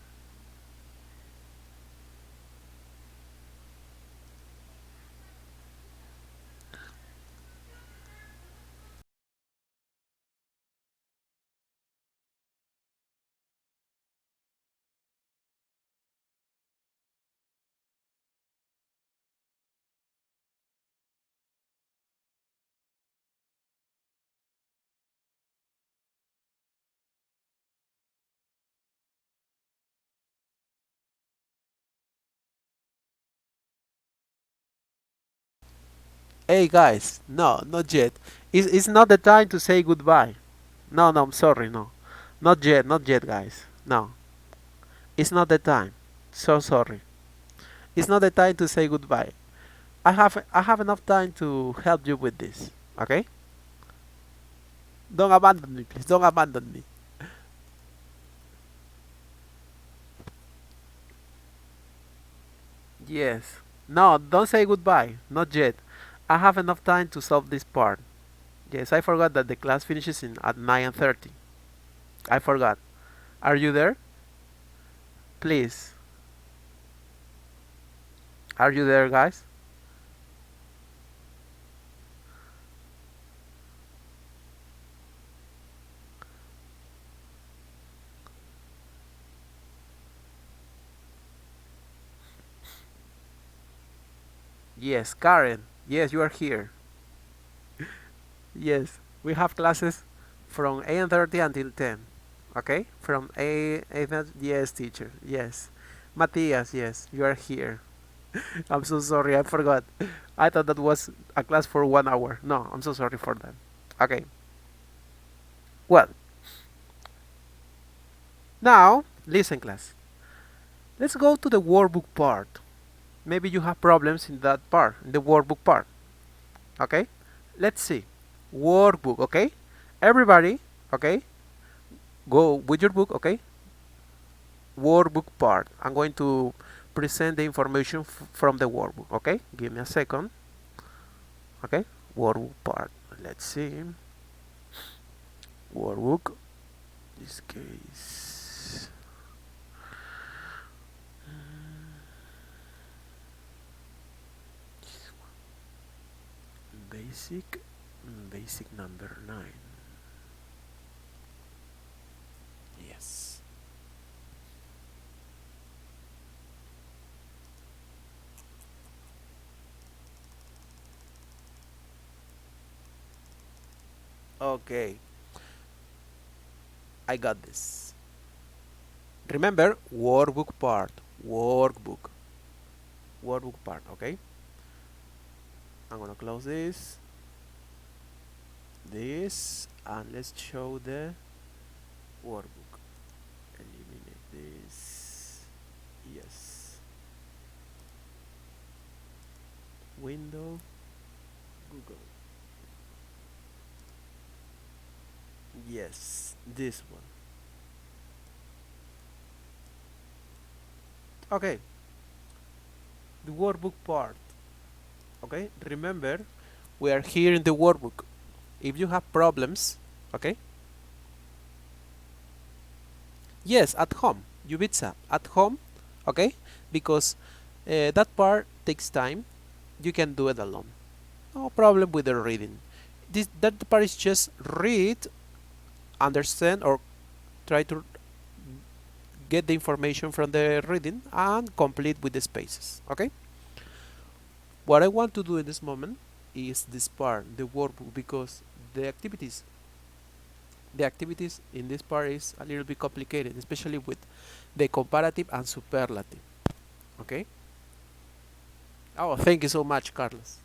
Speaker 1: Hey guys, no, not yet. It's not the time to say goodbye. No, no, I'm sorry, no. Not yet, guys. No, it's not the time. So sorry. It's not the time to say goodbye. I have enough time to help you with this. Okay? Don't abandon me, please. Don't abandon me. Yes. No, don't say goodbye. Not yet. I have enough time to solve this part. Yes, I forgot that the class finishes at 9:30. I forgot. Are you there? Please. Are you there, guys? Yes, Karen. Yes, you are here. Yes, we have classes from 8:30 until 10. Okay? From 8, yes, teacher. Yes. Matthias, yes, you are here. I'm so sorry, I forgot. I thought that was a class for 1 hour. No, I'm so sorry for that. Okay. Well, now, listen, class. Let's go to the workbook part. Maybe you have problems in that part, in the workbook part. Okay? Let's see. Workbook, okay? Everybody, okay? Go with your book, okay? Workbook part. I'm going to present the information from the workbook, okay? Give me a second. Okay? Workbook part. Let's see. Workbook. This case. Basic. Basic number 9. Yes. Okay. I got this. Remember, workbook part. Workbook. Workbook part, okay? I'm gonna close this, and let's show the workbook. Eliminate this. Yes. Window, Google. Yes, this one. Okay. The workbook part. Okay, remember, we are here in the workbook. If you have problems, okay? Yes, at home. You pizza at home, okay? Because that part takes time. You can do it alone. No problem with the reading. That part is just read, understand, or try to get the information from the reading and complete with the spaces. Okay? What I want to do in this moment is this part, the workbook, because the activities in this part is a little bit complicated, especially with the comparative and superlative. Okay? Oh, thank you so much, Carlos.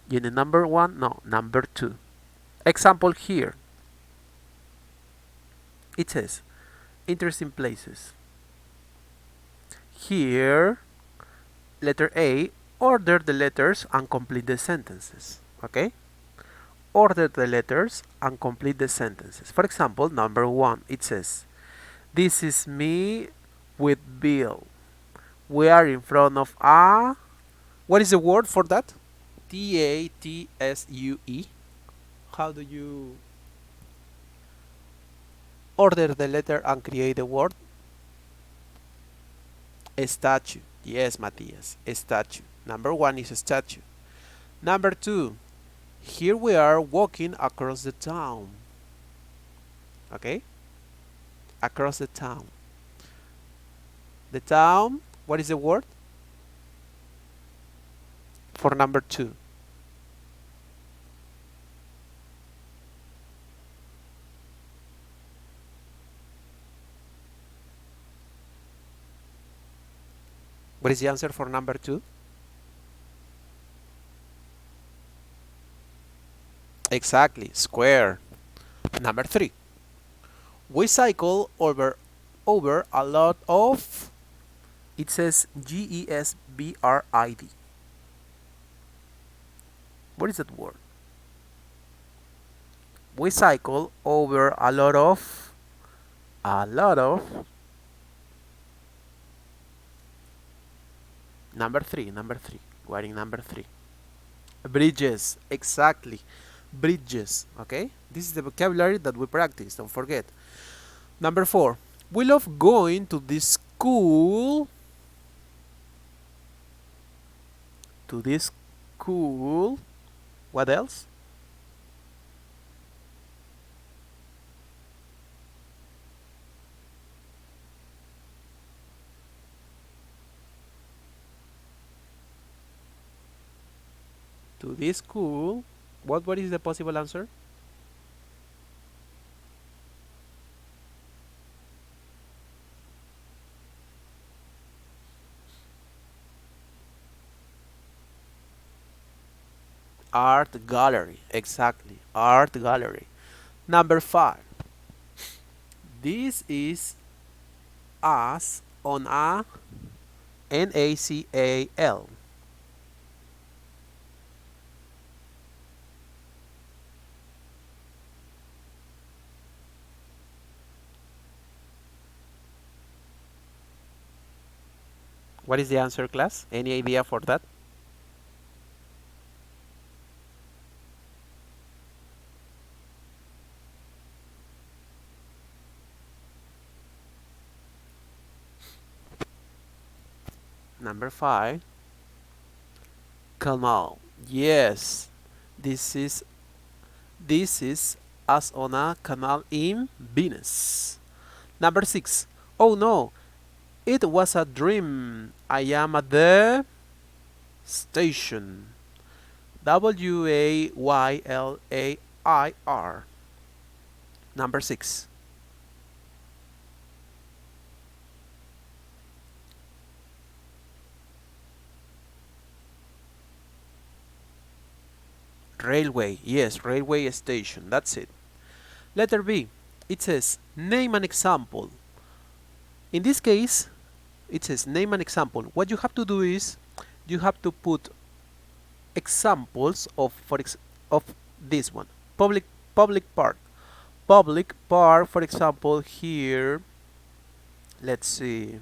Speaker 1: Unit number 1, no, number 2. Example here. It says, interesting places. Here, letter A, order the letters and complete the sentences. Okay? Order the letters and complete the sentences. For example, number 1, it says, this is me with Bill. We are in front of a... What is the word for that? T-A-T-S-U-E. How do you order the letter and create the word? A statue. Yes, Matthias, a statue. Number 1 is a statue. Number 2, here we are walking across the town. Okay? Across the town. The town, what is the word? For number 2. What is the answer for number 2? Exactly, square. Number 3. We cycle over a lot of... It says G-E-S-B-R-I-D. What is that word? We cycle over a lot of... Number 3. We're in number 3. Bridges, exactly. Bridges, okay? This is the vocabulary that we practice, don't forget. Number 4. We love going to this school. What else? to this school. What is the possible answer? Art gallery. Exactly. Art gallery. Number 5. This is us on a NACAL. What is the answer, class? Any idea for that? Number 5. Canal. Yes. This is us on a canal in Venus. Number 6. Oh no, it was a dream. I am at the station. WAYLAIR. Number 6. Railway. Yes, railway station. That's it. Letter B. It says name an example. In this case, it says name an example. What you have to do is you have to put examples of of this one. Public park. Public park, for example, here, let's see,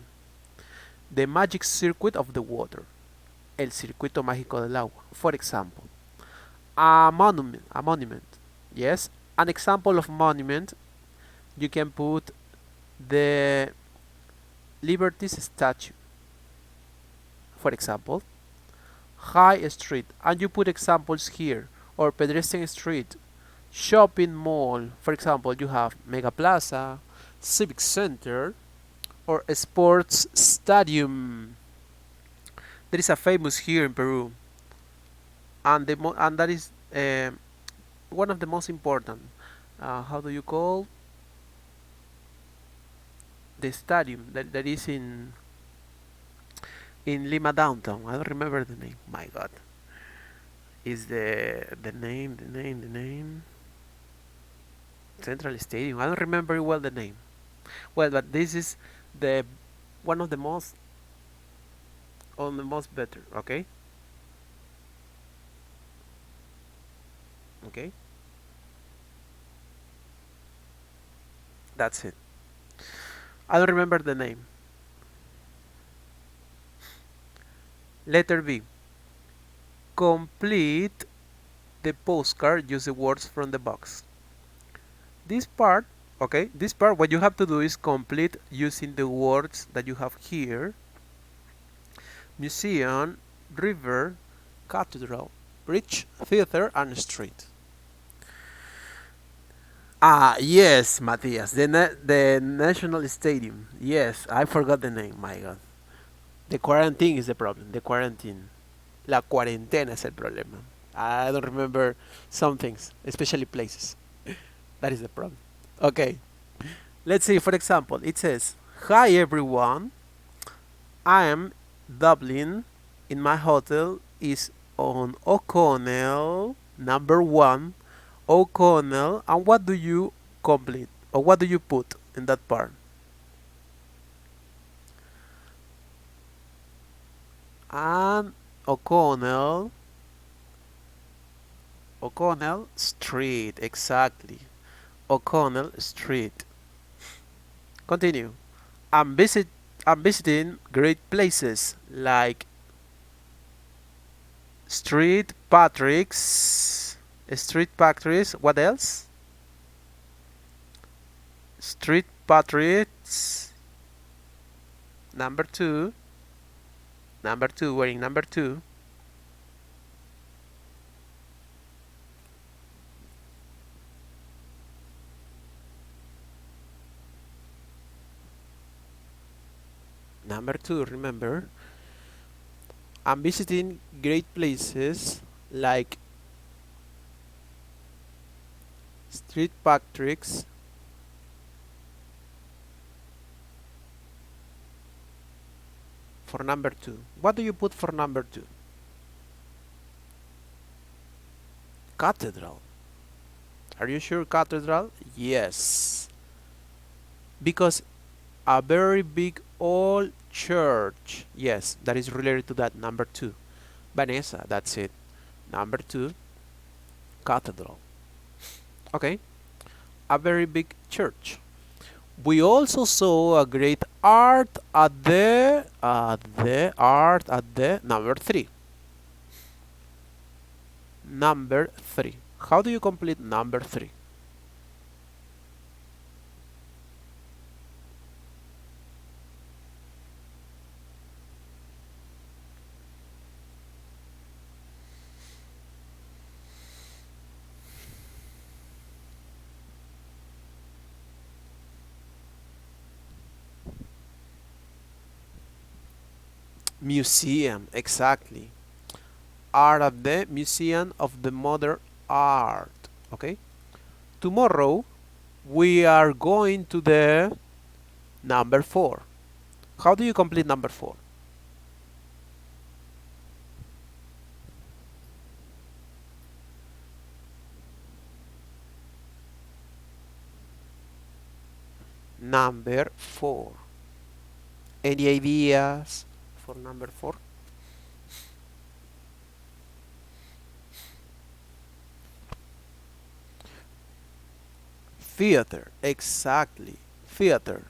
Speaker 1: the magic circuit of the water. El circuito mágico del agua, for example. A monument. Yes, an example of monument, you can put the Liberty's statue, for example. High street, and you put examples here, or pedestrian street. Shopping mall, for example, you have Mega Plaza, Civic Center, or a sports stadium. There is a famous here in Peru, and that is one of the most important. How do you call the stadium that is in Lima downtown? I don't remember the name. My God, is the name Central Stadium? I don't remember well the name. Well, but this is the one of the most better. Okay. Okay. That's it. I don't remember the name. Letter B. Complete the postcard. Use the words from the box. This part, okay, this part, what you have to do is complete using the words that you have here. Museum, river, cathedral, bridge, theater, and street. Ah, yes, Matthias, the National Stadium. Yes, I forgot the name, my God. The quarantine is the problem, the quarantine. La cuarentena es el problema. I don't remember some things, especially places. That is the problem. Okay, let's see, for example, it says, hi everyone, I am Dublin, in my hotel is on O'Connell, number 1, O'Connell, and what do you complete, or what do you put in that part? And O'Connell Street, exactly. O'Connell Street. Continue. I'm visiting great places like Street Patrick's. What else? Street Patrick's. Number 2. We're in number 2. Number 2, remember. I'm visiting great places like street pack tricks, for number 2. What do you put for number 2? Cathedral. Are you sure cathedral? Yes. Because a very big old church. Yes, that is related to that. Number 2. Vanessa, that's it. Number 2, cathedral. Okay. A very big church. We also saw a great art at the number 3. Number 3. How do you complete number 3? Museum, exactly. Art at the Museum of the Modern Art. Okay. Tomorrow we are going to the number 4. How do you complete number 4? Number 4. Any ideas for number 4? Theater, exactly. Theater.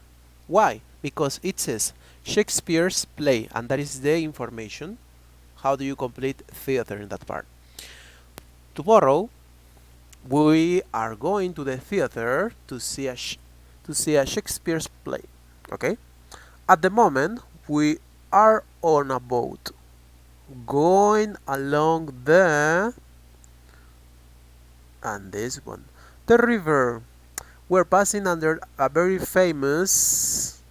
Speaker 1: Why? Because it says Shakespeare's play, and that is the information. How do you complete theater in that part? Tomorrow we are going to the theater to see a Shakespeare's play. Okay? At the moment we are on a boat going along the, and this one, the river. We're passing under a very famous,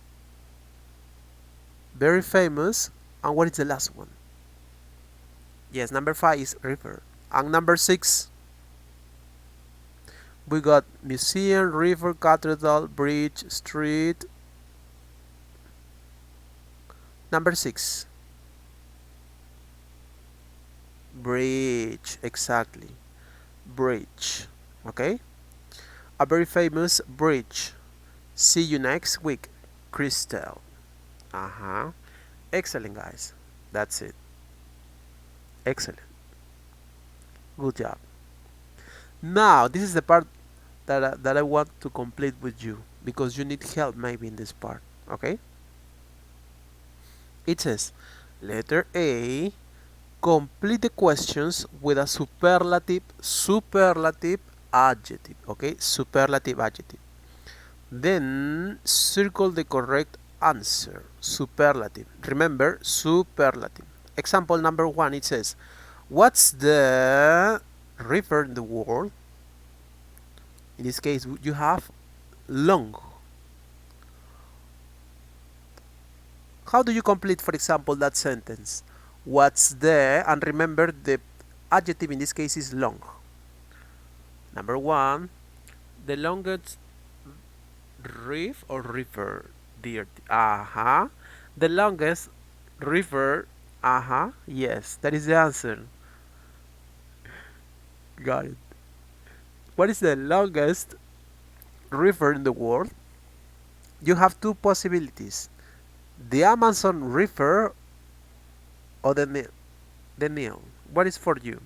Speaker 1: and what is the last one? Yes, number 5 is river. And number 6, we got museum, river, cathedral, bridge, street. Number 6, bridge, exactly. Bridge, okay? A very famous bridge. See you next week, Crystal. Excellent, guys. That's it. Excellent. Good job. Now, this is the part that I want to complete with you, because you need help maybe in this part, okay? It says, letter A, complete the questions with a superlative adjective, okay? Superlative adjective. Then circle the correct answer. Superlative. Remember, superlative. Example number 1, it says, what's the river in the world? In this case, you have long. How do you complete, for example, that sentence? What's the, and remember the adjective in this case is long. Number 1, the longest river or river, dear. The longest river. Yes, that is the answer. Got it. What is the longest river in the world? You have 2 possibilities. The Amazon River or the Nile. What is for you?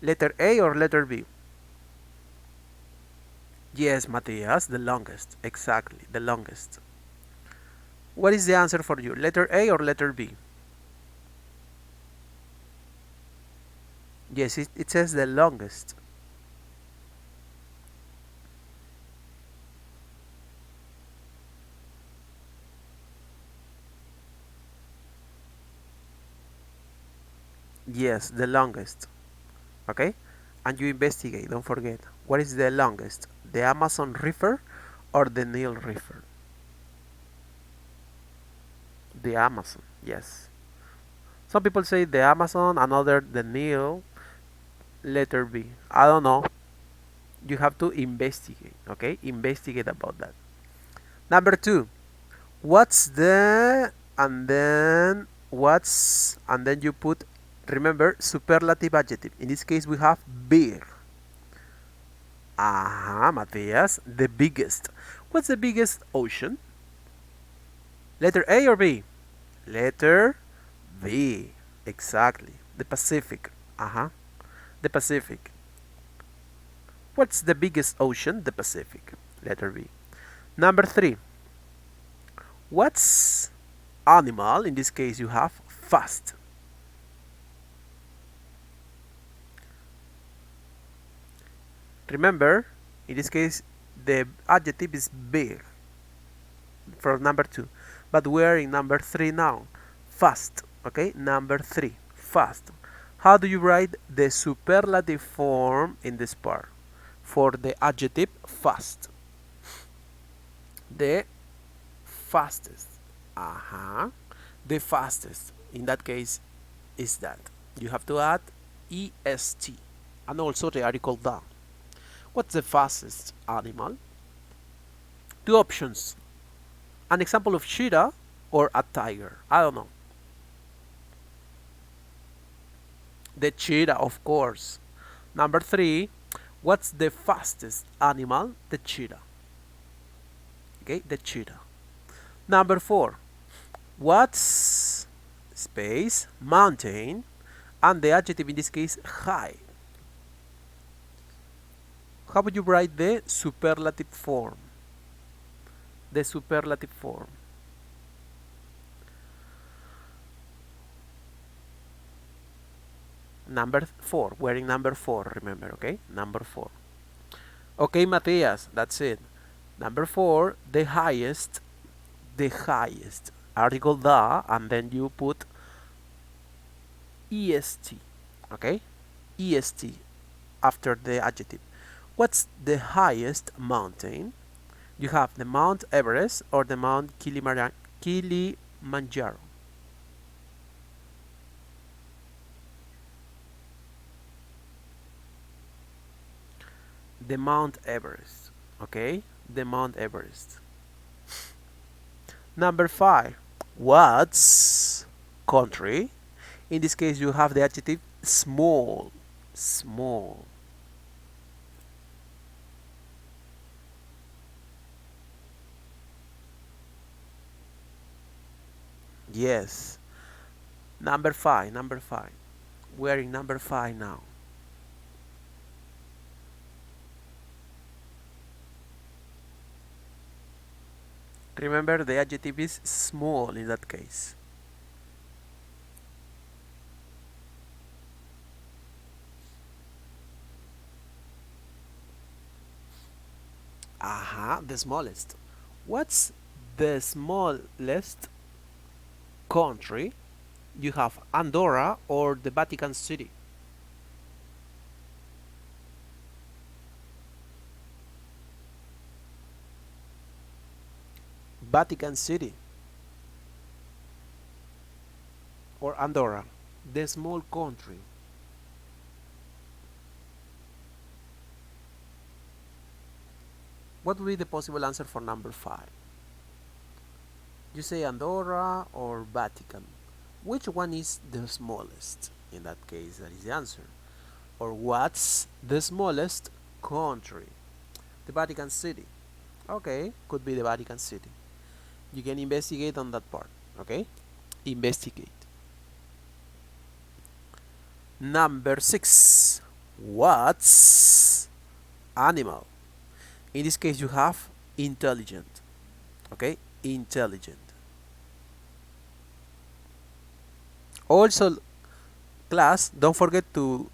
Speaker 1: Letter A or letter B? Yes, Matthias, the longest. Exactly, the longest. What is the answer for you? Letter A or letter B? Yes, it says the longest. Yes, the longest. Okay? And you investigate, don't forget. What is the longest? The Amazon River or the Nile River? The Amazon, yes. Some people say the Amazon, another the Nile. Letter B. I don't know. You have to investigate, okay? Investigate about that. Number 2. What's the, and then what's, and then you put, remember, superlative adjective. In this case, we have big. Matthias, the biggest. What's the biggest ocean? Letter A or B? Letter B. Exactly. The Pacific. The Pacific. What's the biggest ocean? The Pacific. Letter B. Number 3. What's animal? In this case, you have fast. Remember, in this case, the adjective is big for number 2. But we're in number 3 now. Fast. Okay, number 3. Fast. How do you write the superlative form in this part? For the adjective fast. The fastest. The fastest. In that case, is that. You have to add est. And also the article da. What's the fastest animal? 2 options. An example of cheetah or a tiger. I don't know. The cheetah, of course. Number 3. What's the fastest animal? The cheetah. Okay, the cheetah. Number 4. What's space mountain and the adjective in this case high? How would you write the superlative form? The superlative form. Number 4. We're in number 4, remember, okay? Number 4. Okay, Matthias, that's it. Number 4, the highest. The highest. Article da, and then you put est, okay? Est after the adjective. What's the highest mountain? You have the Mount Everest or the Mount Kilimanjaro. The Mount Everest, okay? The Mount Everest. Number 5. What's country? In this case, you have the adjective small. Small. Yes. Number 5. Number 5. We're in number 5 now. Remember, the adjective is small in that case. The smallest. What's the smallest country? You have Andorra or the Vatican City. Vatican City or Andorra, the small country. What would be the possible answer for number 5? You say Andorra or Vatican. Which one is the smallest? In that case, that is the answer. Or what's the smallest country? The Vatican City. Okay, could be the Vatican City. You can investigate on that part, okay? Investigate. Number 6. What's animal? In this case, you have intelligent, okay? Intelligent. Also, class, don't forget to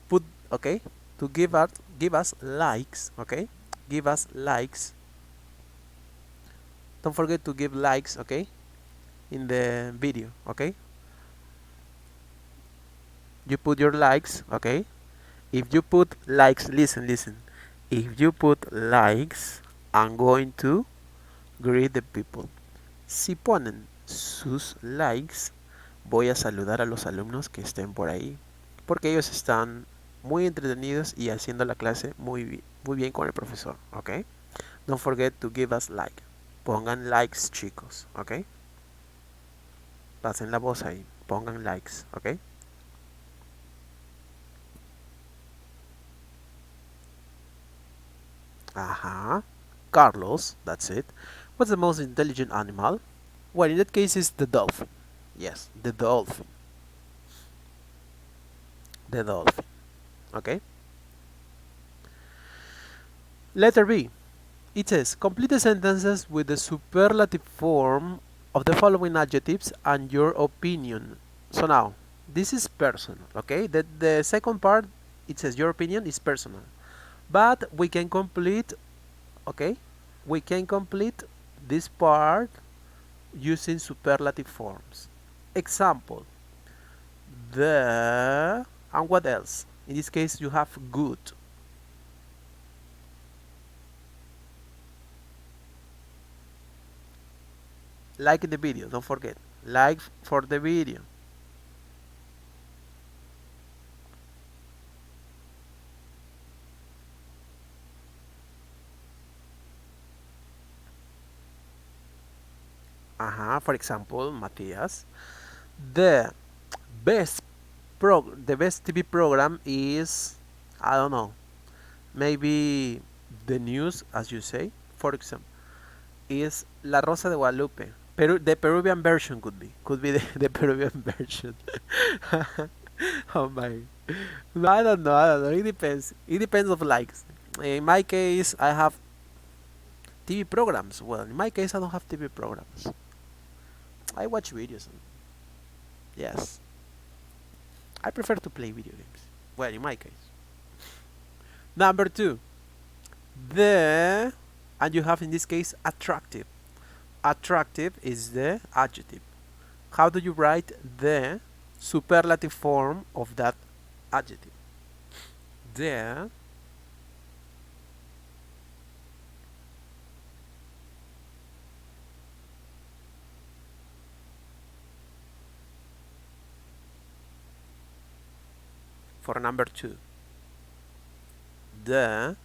Speaker 1: put, okay? To give us likes, okay? Give us likes. Don't forget to give likes, okay? In the video, okay? You put your likes, okay? If you put likes, listen. If you put likes, I'm going to greet the people. Si ponen sus likes, voy a saludar a los alumnos que estén por ahí, porque ellos están muy entretenidos y haciendo la clase muy bien con el profesor, ¿ok? Don't forget to give us like. Pongan likes, chicos, ¿ok? Pasen la voz ahí, pongan likes, ¿ok? Ajá. Carlos, that's it. What's the most intelligent animal? Well, in that case, it's the dolphin. Yes, the dolphin. The dolphin. Okay? Letter B. It says, complete the sentences with the superlative form of the following adjectives and your opinion. So now, this is personal, okay? The second part, it says your opinion is personal. But we can complete, okay? We can complete this part using superlative forms. Example, the, and what else? In this case, you have good. Like the video, don't forget. Like for the video. For example, Matthias, the the best TV program is, I don't know, maybe the news, as you say, for example, is La Rosa de Guadalupe. The Peruvian version could be the Peruvian version. Oh my, no, I don't know. It depends. It depends of likes. In my case, I have TV programs. Well, in my case, I don't have TV programs. I watch videos. Yes, I prefer to play video games. Well, in my case. Number two, the, and you have in this case attractive. Attractive is the adjective. How do you write the superlative form of that adjective? The, for number two, the,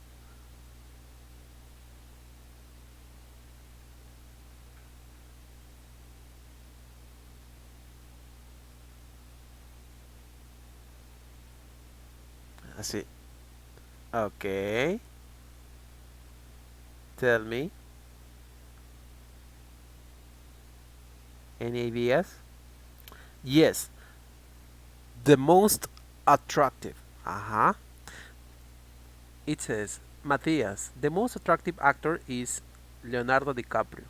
Speaker 1: así. Okay. Tell me. Any ideas? Yes. The most attractive. It says, Matthias, the most attractive actor is Leonardo DiCaprio.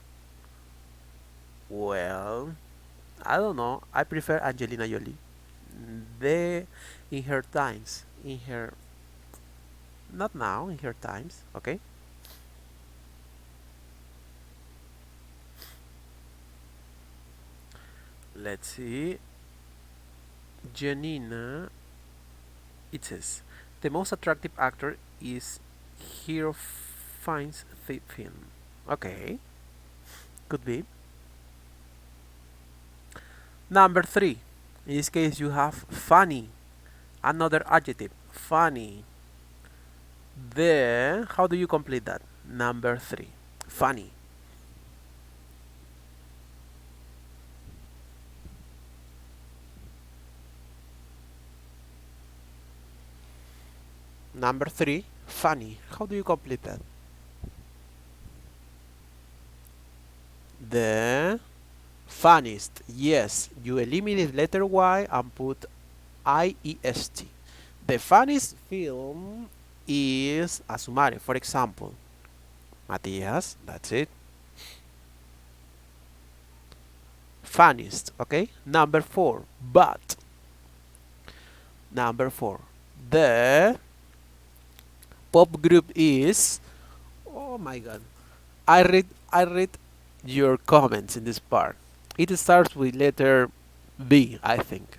Speaker 1: Well, I don't know. I prefer Angelina Jolie. The, in her times, in her, not now, in her times, okay? Let's see. Janina, it says, the most attractive actor is Hero Finds the film. Okay, could be. Number three. In this case, you have funny. Another adjective, funny. The, how do you complete that? Number three, funny. Number three, funny. How do you complete that? The funniest. Yes, you eliminate letter Y and put IEST. The funniest film is a summary. For example, Matthias, that's it. Funniest, okay? Number four, but. Number four, the pop group is, oh my god, I read your comments in this part. It starts with letter B, I think.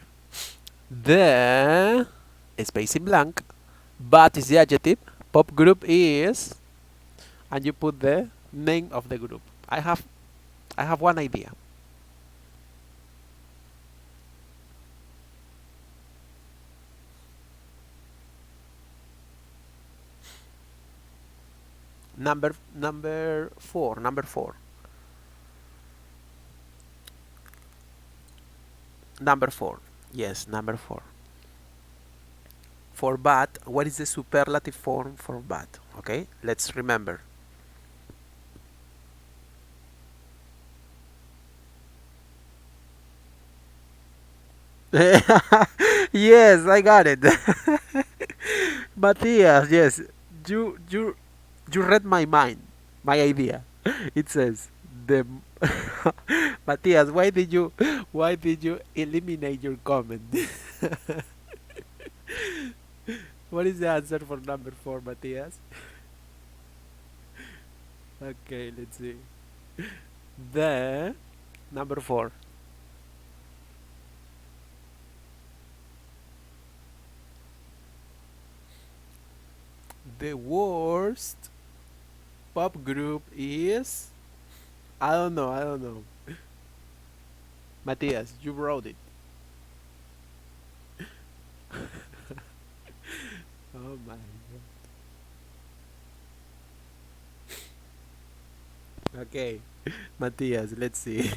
Speaker 1: The space in blank, but is the adjective, pop group is, and you put the name of the group. I have one idea. Number four. Number four. Yes, number four. For bad, what is the superlative form for bad? Okay, let's remember. Yes, I got it. Matthias, yes, you you you read my mind, my idea. It says the Matthias, why did you eliminate your comment? What is the answer for number four, Matthias? Okay, let's see. The number four. The worst pop group is I don't know. Matthias, you wrote it. Oh my god. Okay, Matthias, let's see.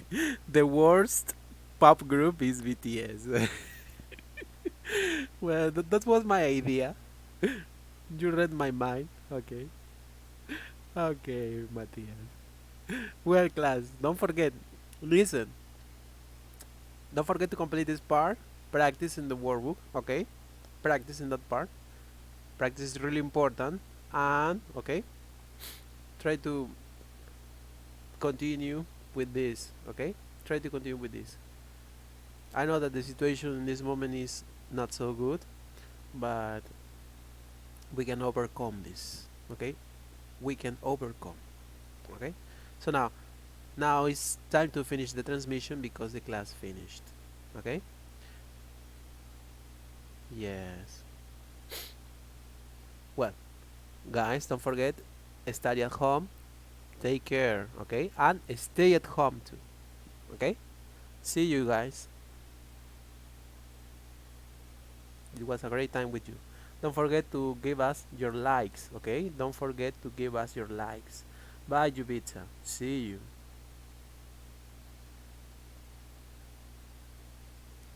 Speaker 1: The worst pop group is BTS. Well, that was my idea. You read my mind. Okay. Okay, Matthias. Well, class, don't forget. Listen. Don't forget to complete this part. Practice in the workbook. Okay. Practice in that part. Practice is really important. And okay, try to continue with this. Okay. Try to continue with this. I know that the situation in this moment is not so good, but we can overcome this. Okay. We can overcome. Okay. So now it's time to finish the transmission because the class finished. Okay. Yes. Well, guys, don't forget, study at home, take care, okay, and stay at home too. Okay. See you guys. It was a great time with you. Don't forget to give us your likes. Okay. Don't forget to give us your likes. Bye, Jubita. See you.